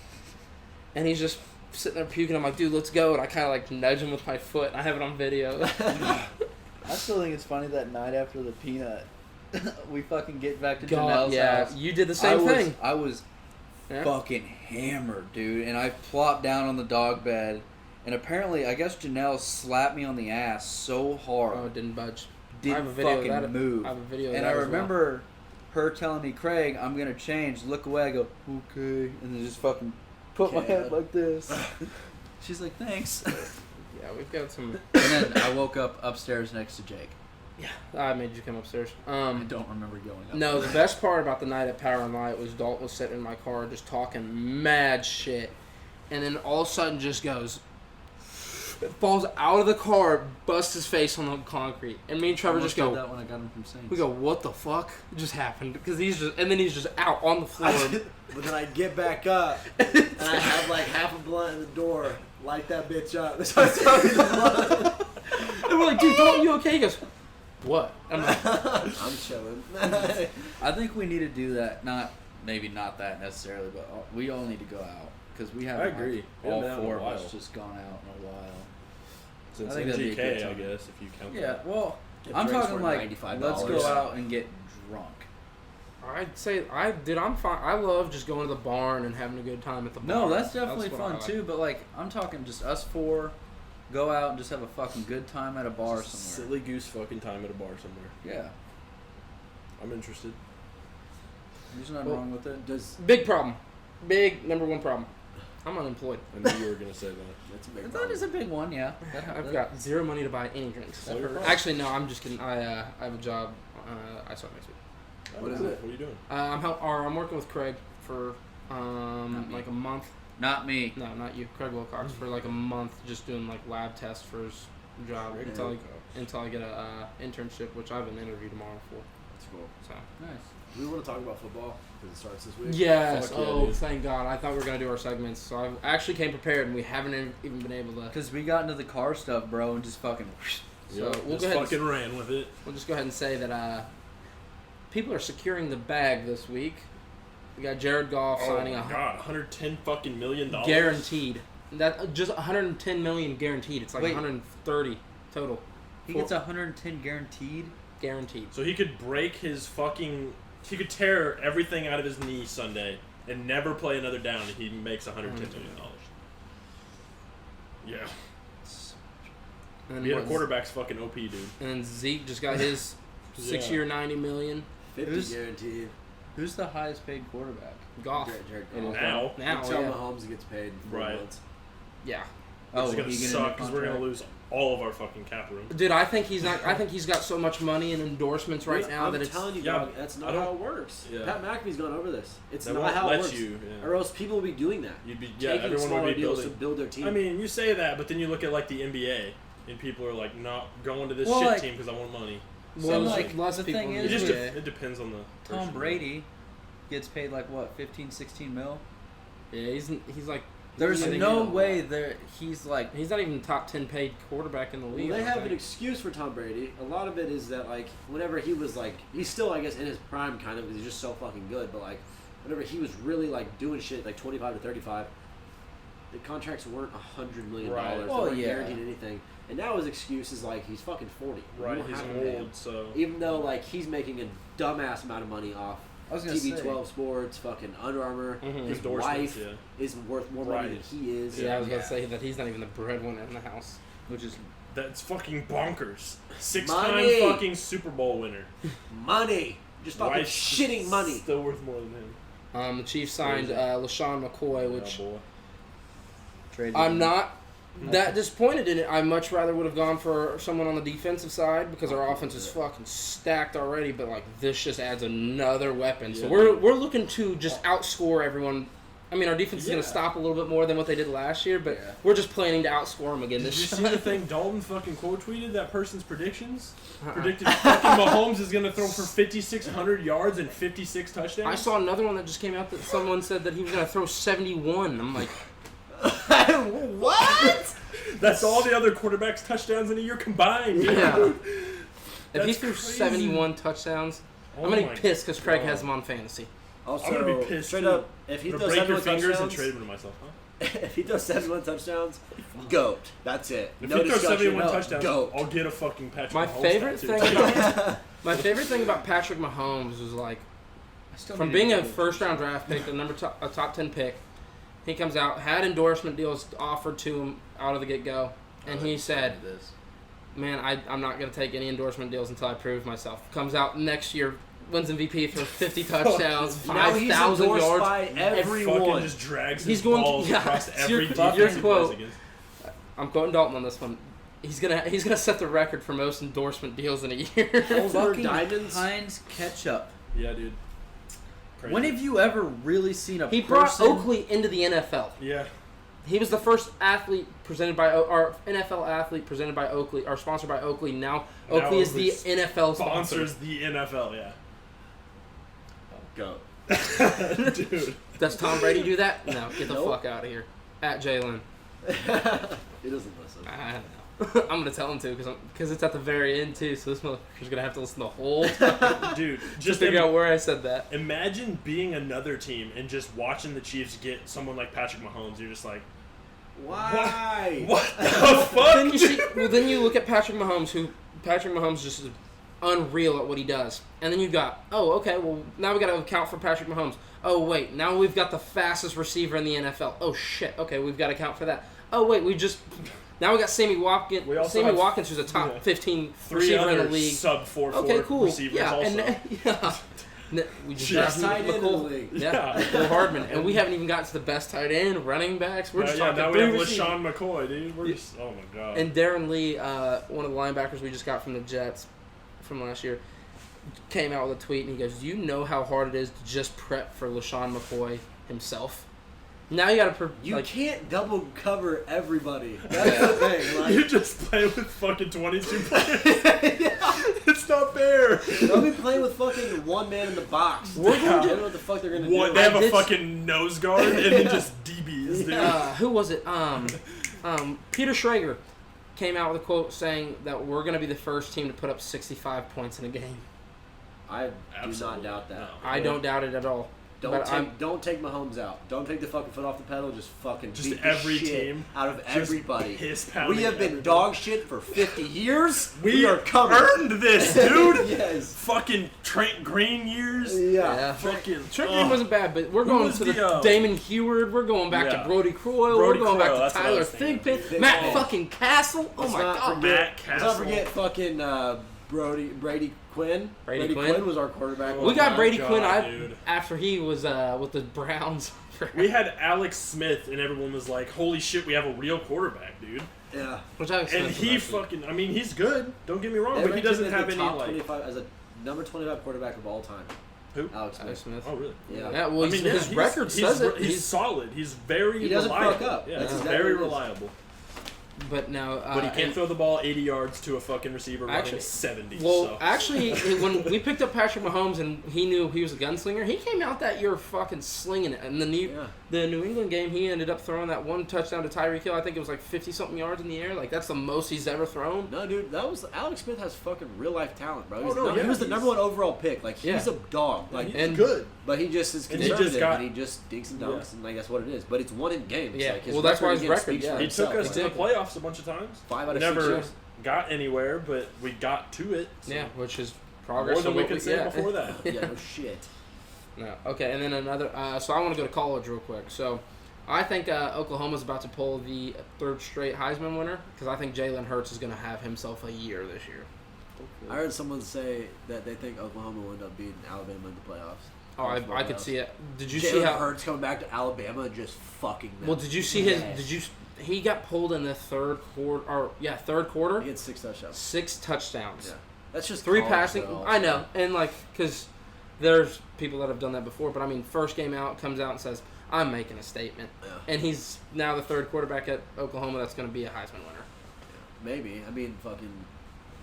And he's just sitting there puking. I'm like, dude, let's go. And I kind of like nudge him with my foot. And I have it on video. I still think it's funny that night after the peanut, we fucking get back to God, Janelle's yeah, house. you did the same thing. I was Yeah. fucking hammered, dude, and I plopped down on the dog bed, and apparently, I guess Janelle slapped me on the ass so hard, Oh, it didn't budge. I didn't have a video of fucking that. move. I have a video of And that I as well. remember her telling me, Craig, I'm gonna change. Look away. I go, okay, and then just fucking put my head like this. She's like, thanks. Yeah, we've got some. And then I woke up upstairs next to Jake. Yeah, I made you come upstairs. I don't remember going up. No, the best part about the night at Power and Light was Dalton was sitting in my car just talking mad shit, and then all of a sudden just goes, falls out of the car, busts his face on the concrete, and me and Trevor just go. that when I got him from Saints. We go, what the fuck just happened? Because he's just out on the floor. But then I get back up and I have like half a blunt in the door, light that bitch up. So I started the blunt. And we're like, dude, Dalton, you okay? He goes, what? I'm like, I'm chilling. I think we need to do that. Maybe not that necessarily, but we all need to go out because we haven't. I agree. We All haven't been out in a four of us while. just gone out in a while. Since I think that'd be a NGK, good I time. guess, if you count Yeah, that. well, If I'm drinks talking were like $95. let's go out and get drunk. I'd say I'm fine. I love just going to the barn and having a good time at the barn. No, that's definitely what fun I like. too. But like, I'm talking just us four, go out and just have a fucking good time at a bar Just a somewhere. silly goose fucking time at a bar somewhere. Yeah, I'm interested. there's nothing Well, wrong with it. Does Big problem. Big number one problem. I'm unemployed. I knew you were gonna say that. that's a big That problem. is a big one, yeah. I've got zero money to buy any drinks. So you're fine. Actually, no, I'm just kidding. I have a job. I start next week. What is cool. it? What are you doing? I'm working with Craig for me. like a month. Not me. No, not you, Craig Wilcox, for like a month, just doing like lab tests for his job. Craig Until he, Wilcox. until I get a internship, which I have an interview tomorrow for. That's cool. So. Nice. Do we want to talk about football because it starts this week? Yes. Fuck yeah, Oh, dude. thank God. I thought we were gonna do our segments, so I actually came prepared, and we haven't even been able to. Because we got into the car stuff, bro, and just fucking. So Yep, we'll just go ahead. fucking ran with it. We'll just go ahead and say that people are securing the bag this week. We got Jared Goff signing Oh my God, $110 fucking million. guaranteed. That just 110 million guaranteed. It's like Wait. 130 total. He gets 110 guaranteed. Guaranteed. So he could break his fucking. He could tear everything out of his knee Sunday and never play another down, and he makes $110 million. Yeah. And Being a what- quarterback's fucking OP, dude. And then Zeke just got his 6-year, $90 million. 50 Who's- guaranteed. Who's the highest paid quarterback? Goff. Jared It Goff. is Now, Now, Until yeah. Mahomes gets paid in 4 Right. months. Yeah. it's he gonna get a new suck because we're gonna contract? lose all of our fucking cap room. Dude, I think he's not. I think he's got so much money and endorsements right Dude, now I'm that it's. telling you, Yeah, dog, that's I not don't- how it works. Yeah. Pat McAfee's gone over this. It's They not won't how it let works. you. Yeah. Or else people will be doing that. You'd be Taking everyone smaller would be deals to building. build their team. I mean, you say that, but then you look at like the NBA, and people are like not going to this Well, shit like- team because I want money. Well, So, there's like, lots the of people thing in It is the just with- NBA. it depends on the Tom person. Brady gets paid like what, 15, 16 mil? Yeah, he's like. There's I think no he- way there he's like He's not even top 10 paid quarterback in the league. Well, they I have don't an think. excuse for Tom Brady. A lot of it is that, like, whenever he was, like, he's still, I guess, in his prime, kind of, because he's just so fucking good, but, like, whenever he was really, like, doing shit, like, 25 to 35, the contracts weren't $100 million. Right. They Well, weren't yeah. guaranteed anything. And now his excuse is, like, he's fucking 40. You Right, don't he's have to pay him. old, so Even though, like, he's making a dumbass amount of money off I was gonna TV12 Sports, fucking Under Armour. Mhm. His endorsements. wife Yeah, is worth more money Right. than he is. Yeah, I was Yeah. gonna say that he's not even the breadwinner in the house. which is that's fucking bonkers. 6-time Money. fucking Super Bowl winner. Money! Just fucking Wife's shitting money. Still worth more than him. The Chiefs signed LaShawn McCoy, which Yeah, boy. traded. I'm not that disappointed in it. I much rather would have gone for someone on the defensive side because our offense is fucking stacked already. But like this just adds another weapon. So Yeah. we're looking to just outscore everyone. I mean, our defense is going to Yeah. stop a little bit more than what they did last year, but Yeah. we're just planning to outscore them again Did this you year. see the thing Dalton fucking quote tweeted? That person's predictions? Uh-uh. Predicted fucking Mahomes is going to throw for 5,600 yards and 56 touchdowns? I saw another one that just came out that someone said that he was going to throw 71. I'm like, What? That's all the other quarterbacks' touchdowns in a year combined. dude. Yeah. if he That's threw crazy. 71 touchdowns, Oh I'm going to my be pissed because Craig God. has him on fantasy. Also, I'm gonna be pissed, straight too. up, if he I'm throws gonna break your 71 fingers and touchdowns, trade them to myself, huh? if he throws 71 touchdowns, GOAT. That's it. If no he throws discussion, 71 no, touchdowns, GOAT. I'll get a fucking Patrick My Mahomes favorite tattoo. thing about my favorite thing about Patrick Mahomes was like I still from need to being get a the- first round draft pick, a top 10 pick, he comes out, had endorsement deals offered to him out of the get go, and he said, this. "Man, I'm not going to take any endorsement deals until I prove myself." Comes out next year, wins MVP, throws 50 touchdowns, Now he's 5,000 endorsed yards. by Fucking everyone. just drags He's his going to- balls yeah, across it's every your defense he quote. plays against. I'm quoting Dalton on this one. He's gonna set the record for most endorsement deals in a year. Over Fucking diamonds. Heinz ketchup. Yeah, dude. Crazy. When have you ever really seen a He brought person? Oakley into the NFL. Yeah. He was the first athlete presented by our NFL athlete presented by Oakley, or sponsored by Oakley. Now Oakley is the Oakley's NFL sponsor. Sponsors the NFL, yeah. GOAT. Dude. Does Tom Brady do that? No, get the Nope. fuck out of here. At Jalen. He doesn't listen. I don't know. I'm gonna tell him to because it's at the very end too. So this motherfucker's gonna have to listen the whole time Dude, to just figure out where I said that. imagine being another team and just watching the Chiefs get someone like Patrick Mahomes. You're just like, Why? what the fuck? Then you see, well, then you look at Patrick Mahomes just is unreal at what he does. And then you got, oh, okay, well, now we got to account for Patrick Mahomes. Oh, wait, now we've got the fastest receiver in the NFL. Oh, shit, okay, we've got to account for that. Oh, wait, now we got Sammy Watkins. We also Sammy have- Watkins, who's a top yeah. 15 Three receiver in other the league. sub 4-4 Okay, cool. receivers Yeah, also. we just Best drafted tight end in the McCool. league. Yeah, McCool Hardman. And we haven't even gotten to the best tight end, running backs. We're just talking now we three have receivers. LaShawn McCoy, dude. We're just, oh my god. And Darren Lee, one of the linebackers we just got from the Jets from last year, came out with a tweet and he goes, "Do you know how hard it is to just prep for LaShawn McCoy himself?" Now you gotta You can't double cover everybody. That's Yeah. the thing. Like, You just play with fucking 22 players. It's not fair. they'll be playing with fucking one man in the box. We're They going don't know what the fuck they're gonna What? do. They have a did- fucking nose guard and then just DBs, dude. who was it? Peter Schrager came out with a quote saying that we're gonna be the first team to put up 65 points in a game. I do Absolutely. not doubt that. No. I don't doubt it at all. But Don't take Mahomes out. Don't take the fucking foot off the pedal. Just fucking Just beat every the shit team. out of Just everybody. piss pounding We have been everybody. dog shit for 50 years. We are coming. earned this, dude. Yes. Fucking Trent Green years. Yeah. Fucking. Trent Green wasn't bad, but we're Who going was to the, the Damon Heward. We're going back yeah. to Brody Croyle. Brody We're going Croyle, back that's to what I Tyler was thinking. Thigpen. Big Matt man. fucking Castle. Oh Let's my not god. forget- Matt Let's Castle. not forget fucking Brady Quinn. Brady Quinn Quinn? was our quarterback. Oh We got my Brady God, Quinn dude. after he was with the Browns. We had Alex Smith, and everyone was like, "Holy shit, we have a real quarterback, dude!" Yeah. Which Alex And Smith he was actually- fucking—I mean, he's good. Don't get me wrong, They but he ranked him doesn't as have the any top like. 25 as a number 25 quarterback of all time. Who? Alex Alex Smith. Smith. Oh, really? Yeah. Yeah, well, I mean, yeah, his record says it. He's solid. He's very He doesn't reliable. fuck up. Yeah, That's he's exactly very what it is. reliable. But no, But he can't and- throw the ball 80 yards to a fucking receiver running Actually- 70. Well, so. actually, when we picked up Patrick Mahomes and he knew he was a gunslinger, he came out that year fucking slinging it. And the New England game, he ended up throwing that one touchdown to Tyreek Hill. I think it was like 50-something yards in the air. Like, that's the most he's ever thrown. No, dude, Alex Smith has fucking real life talent, bro. Oh, no, He yeah, was the he's- number one overall pick. Like he's Yeah. a dog. Like, he's and- good. but he just is And he just conservative got- and he just dinks and dunks, Yeah. and like that's what it is. But it's one in games. Yeah, Like, well, that's why his again record, speaks yeah. for He himself. took us to the Exactly. playoffs a bunch of times. 5 out of Never 6 years. got anywhere, but we got to it. So Yeah, which is progress. more than of we what could say yeah. before that. Yeah, no shit. No. Okay, and then another. So I want to go to college real quick. So I think Oklahoma's about to pull the third straight Heisman winner because I think Jalen Hurts is going to have himself a year this year. I heard someone say that they think Oklahoma will end up beating Alabama in the playoffs. Oh, I could see it. Did you see Jalen how? Hurts coming back to Alabama and just fucking them. Well, did you see his? Yes. Did you? He got pulled in the third quarter. Or yeah, third quarter. He had 6 touchdowns. 6 touchdowns. Yeah, that's just 3 college, passing. though, I also. know, and like, because there's people that have done that before. But I mean, first game out comes out and says, "I'm making a statement," Yeah. and he's now the third quarterback at Oklahoma that's going to be a Heisman winner. Maybe. I mean, fucking.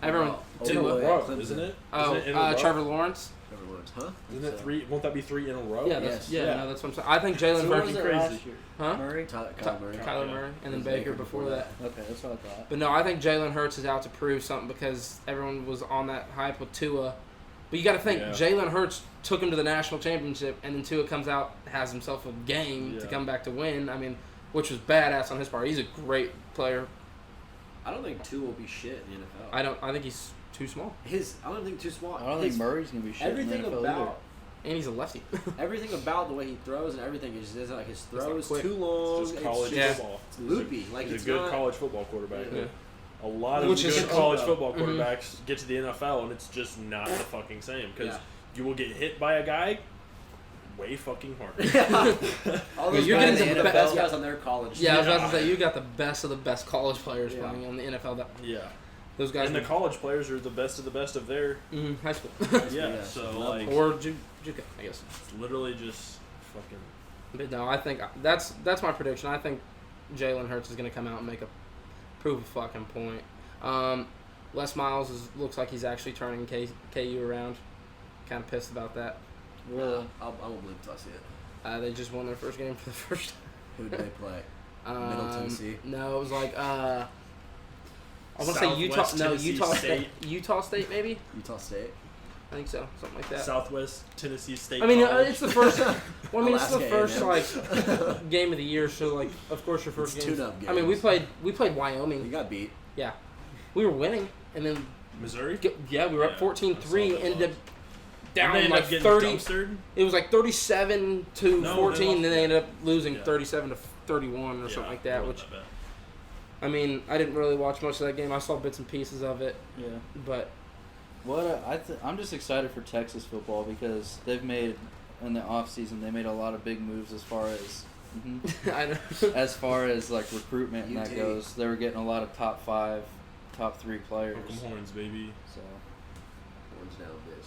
Everyone, It's in a Tua. row, Clemson. isn't it? Oh, Isn't it in a row? Trevor Lawrence. Trevor Lawrence, huh? Isn't it 3? Won't that be 3 in a row? Yeah, that's, Yes. yeah, no, that's what I'm saying. I think Jalen So Hurts, was it crazy. last year? huh? Murray? Kyler Murray. Kyler Murray, and then Baker before that. Okay, that's what I thought. But no, I think Jalen Hurts is out to prove something because everyone was on that hype with Tua. But you got to think, Yeah. Jalen Hurts took him to the national championship, and then Tua comes out, has himself a game to Yeah. come back to win. I mean, which was badass on his part. He's a great player. I don't think 2 will be shit in the NFL. I think he's too small, I don't think too small. I don't think Murray's gonna be shit Everything in the NFL about and he's a lefty. everything about the way he throws and everything is just like his not throw is quick. too long. It's just college it's Yeah. football. It's loopy. Like He's it's a good not, college football quarterback. Yeah. A lot of Which is good an college old- football Mhm. quarterbacks get to the NFL, and it's just not the fucking same because Yeah. you will get hit by a guy way fucking hard. All Well, those you're guys, getting the the best be- guys on their college. Yeah, I was about Yeah. to say you got the best of the best college players Yeah. playing on the NFL. That Yeah. those guys And the were- college players are the best of the best of their. high school Yeah. Yeah, So level. like, or JUCO, I guess. it's literally just fucking. But no, I think that's my prediction. I think Jalen Hurts is going to come out and prove a fucking point. Les Miles looks like he's actually turning KU around. Kind of pissed about that. Really? I won't believe until I see it. They just won their first game for the first time. Who did they play? Middle Tennessee? No, it was like I want to say Utah. Southwest No, Tennessee Utah State. Utah State maybe. Utah State. I think so, something like that. Southwest Tennessee State. I mean, College. it's the first. Well, I mean, it's the Alaska first A&M. like game of the year. So like, of course, your first It's game. tune-up I mean, we games. played You Wyoming. got beat. Yeah, we were winning, and then Missouri. yeah, we were up Yeah, 14-3, I saw that ended up And down they ended like up getting 30. dumpstered. It was like 37 to No, 14, they and then they ended up losing Yeah. 37 to 31 or Yeah, something like it that. wasn't Which that bad. I mean, I didn't really watch much of that game. I saw bits and pieces of it, Yeah. but I'm just excited for Texas football because they've made in the off season they made a lot of big moves as far as I know. as far as like recruitment and that UT. goes. They were getting a lot of top 5, top 3 players. Welcome horns, baby. So Orange down, bitch.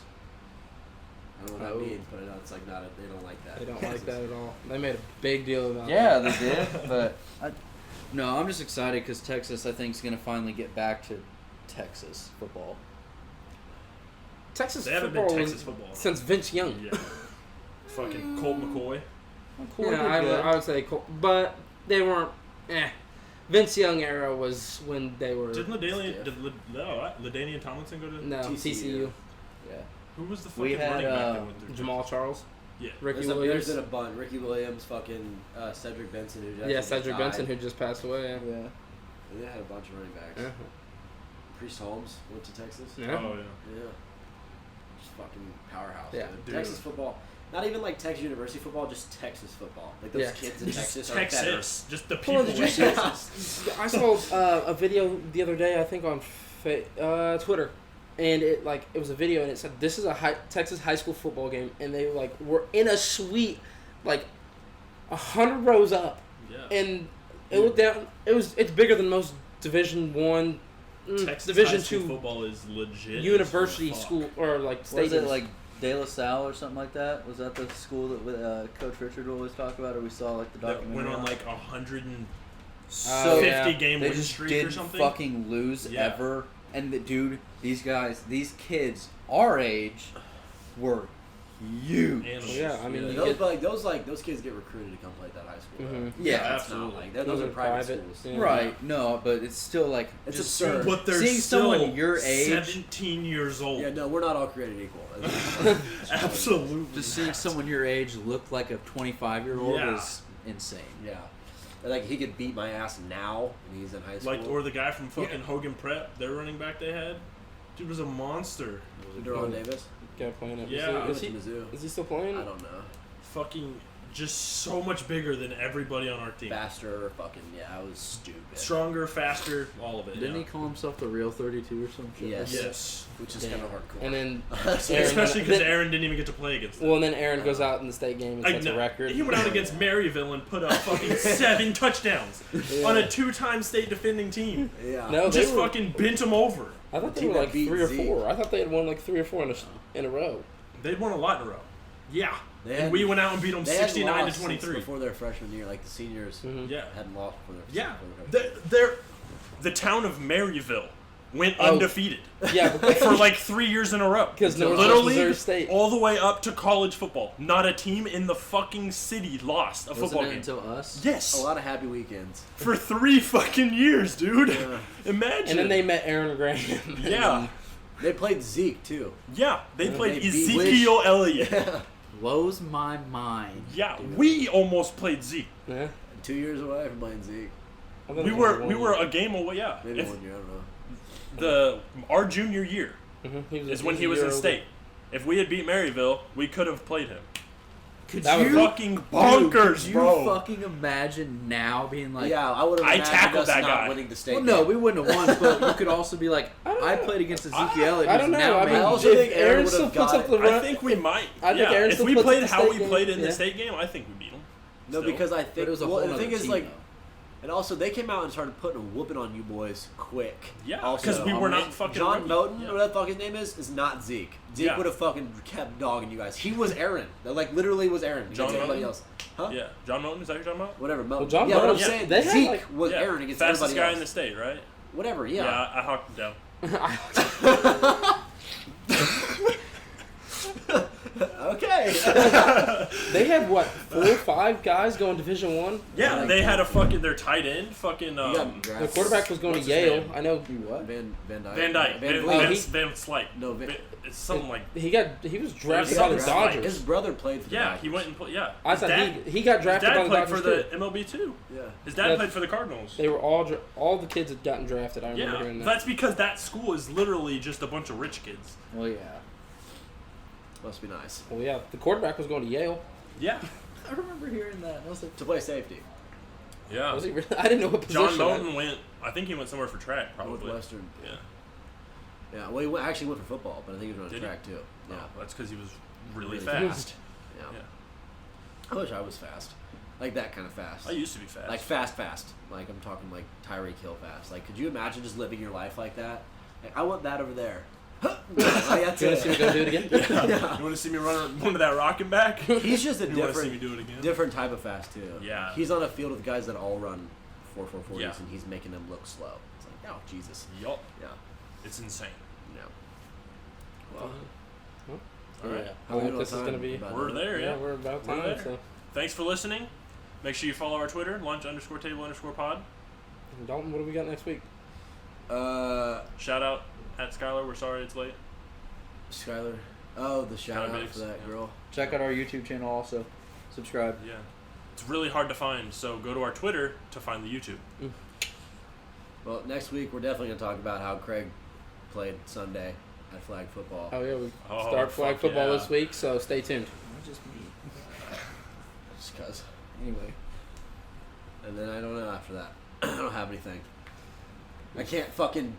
I don't know what Oh. that means, but it's like not. They don't like that. They don't like that at all. They made a big deal about Yeah, that. they did. But no, I'm just excited because Texas, I think, is going to finally get back to Texas football. Texas They haven't football been was- Texas football. since Vince Young. Yeah. Fucking Colt McCoy. Cool, Yeah, I would say cool. But they weren't. Vince Young era was when they were. Did Stiff. LaDainian Tomlinson go to? No, TCU. Yeah. Who was the We fucking had, running back that went through? Jamal Charles. Yeah. Ricky There's Williams. been a bunch. Ricky Williams, fucking Cedric Benson, who just Yeah, just Cedric died. Benson, who just passed away. Yeah. Yeah. And they had a bunch of running backs. Yeah. Priest Holmes went to Texas. Yeah. Oh yeah. Yeah. Just fucking powerhouse. Yeah. Dude. Dude. Texas football. Not even like Texas University football, just Texas football. Like those Yeah. kids in Just Texas are better. Texas. Just the Well, people. did you in see- Texas. I saw a video the other day, I think on Twitter, and it was a video, and it said this is a Texas high school football game, and they were in a suite, 100 rows up, Yeah. and it looked down. It's bigger than most Division I, Texas Division high school II football is legit. university as fuck. school or Was stadiums. it like De La Salle or something like that? Was that the school that Coach Richard always talked about, or we saw the That documentary? went on on? 150 So yeah. game they win just streak didn't or something. fucking lose Yeah. ever. And these kids our age were huge. Animals. Yeah, I mean, Yeah. you Those kids get recruited to come play at that high school. Mhm. Yeah, That's absolutely. not Those those are are private private, schools. yeah. Right, no, but it's still It's just absurd. But they're seeing still someone your age, 17 years old. Yeah, no, we're not all created equal. Absolutely. just seeing not. someone your age look like a 25-year-old Yeah. is insane. Yeah. Like he could beat my ass now, and he's in high school. Or the guy from fucking Hogan Prep, their running back they had. Dude was a monster. Deron Davis. Guy playing it. Yeah. He went Is to he, Mizzou. is he still playing? I don't know. Fucking just so much bigger than everybody on our team. Faster, fucking I was stupid. Stronger, faster, all of it. Didn't yeah. he call himself the real 32 or some shit? Yes. Yes. Which is Yeah. kind of hardcore. And then Especially because then- Aaron didn't even get to play against them. Well, and then Aaron goes out in the state game and Like, sets no, a record. He went out against Maryville and put up fucking 7 touchdowns Yeah. on a 2-time state defending team. Yeah. No, they Just were, fucking bent them over. I thought the they team were that like beat 3 or Zeke. 4. I thought they had won like 3 or 4 in a row. They'd won a lot in a row. Yeah. They And had- we went out and beat them They hadn't 69 lost to since 23. before their freshman year, like the seniors Mhm. Yeah. hadn't lost before their Yeah. before their freshman The town of Maryville went Oh. undefeated Yeah, for like 3 years in a row. because Northwest Little Missouri League State. all the way up to college football. Not a team in the fucking city lost a Wasn't football it game. until us? Yes. A lot of happy weekends. For 3 fucking years, dude. Yeah. Imagine. And then they met Aaron Graham. Yeah. They played Zeke too. Yeah. They played they beat Ezekiel Elliott. Yeah. Blows my mind. Yeah. We almost played Zeke. Yeah. 2 years away from playing Zeke. I thought We it was were one. a game away. Yeah. Maybe If 1 year, I don't know. our junior year Mhm. is when he was in a year state. If we had beat Maryville, we could have played him. Could That you, was Fucking bonkers, could you bro. fucking imagine now being like, Yeah, I would have I imagined tackled us that not guy. winning the state. well, no, game. we wouldn't have won, but you could also be like, I don't I know. played against Ezekiel Elliott. I don't who's know. now I mean, made- I also if think Aaron Aaron would've still puts got up the it. I run, think we might. I think yeah. Aaron If still we puts played up the how we state played game, in the yeah. state game, I think we beat him. No, Still. because I but think it was a well, whole the thing other is team, like, though. and also they came out and started putting a whooping on you boys quick. Yeah, Also, because we were not fucking. John rookie. Moten, Yeah. whatever the fuck his name is not Zeke. Zeke Yeah. would have fucking kept dogging you guys. He was Aaron. That like literally was Aaron. John against everybody Moten? else. Huh? Yeah, John Moten, is that who you're talking about? Whatever. Moten. Well, John yeah, but I'm Moten, yeah, saying they had, Zeke like- was Yeah. Aaron against Fastest everybody guy else. in the state, right? Whatever. Yeah, Yeah. I hawked him down. Okay. They had what 4 or 5 guys going Division One. Yeah, they had a fucking their tight end, fucking You got The drafted. quarterback was going What's to his Yale. name? I know what? Van Dyke. Van Dyke, Van Van, Vliet. Van Slyke. No, Van. It's something like. he was drafted His by the brother- Dodgers. His brother played for the Yeah, Dodgers. he went and played. Yeah, I his thought dad, he got his drafted by dad the played Dodgers for the too. MLB too. Yeah. His dad Yeah. played for the Cardinals. They were all the kids had gotten drafted. I remember Yeah, hearing that. that's because that school is literally just a bunch of rich kids. Well, yeah. Must be nice. Well, yeah, the quarterback was going to Yale. Yeah, I remember hearing that. I was like, To play safety. yeah. Was he really? I didn't know what John position. Moten went. I think he went somewhere for track, probably. Northwestern. Yeah. Yeah. Well, he actually went for football, but I think he was running Did he? track too. Yeah. Oh, that's because he was really Really fast. Yeah. Yeah. I wish I was fast. Like that kind of fast. I used to be fast. Like fast. Like I'm talking like Tyreek Hill fast. Like could you imagine just living your life like that? Like I want that over there. That's You want to see me go do it again? Yeah. You want to see me run one of that rocking back? He's just a You want to see me different, do it again? different type of fast too. Yeah. He's on a field with guys that all run 4.40s, Yeah. and he's making them look slow. It's like, oh Jesus. Yup. Yeah. It's insane. No. Well, All right. Yeah. how I we think doing this is on gonna time? be. About We're it? there, Yeah, yeah. we're about We're time. there. So, Thanks for listening. Make sure you follow our Twitter, lunch_table_pod. Dalton, what do we got next week? Shout out at Skylar. We're sorry it's late. Skylar. Oh, the shout out Biggs, for that yeah. girl. Check out our YouTube channel also. Subscribe. Yeah. It's really hard to find, so go to our Twitter to find the YouTube. Well, next week we're definitely gonna talk about how Craig played Sunday at flag football. Oh yeah, we Oh, start flag fuck football yeah. this week, so stay tuned. Just me. Just 'cause. Anyway. And then I don't know after that. I don't have anything. I can't fucking.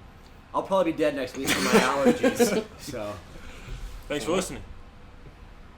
I'll probably be dead next week from my allergies. So. Thanks for listening.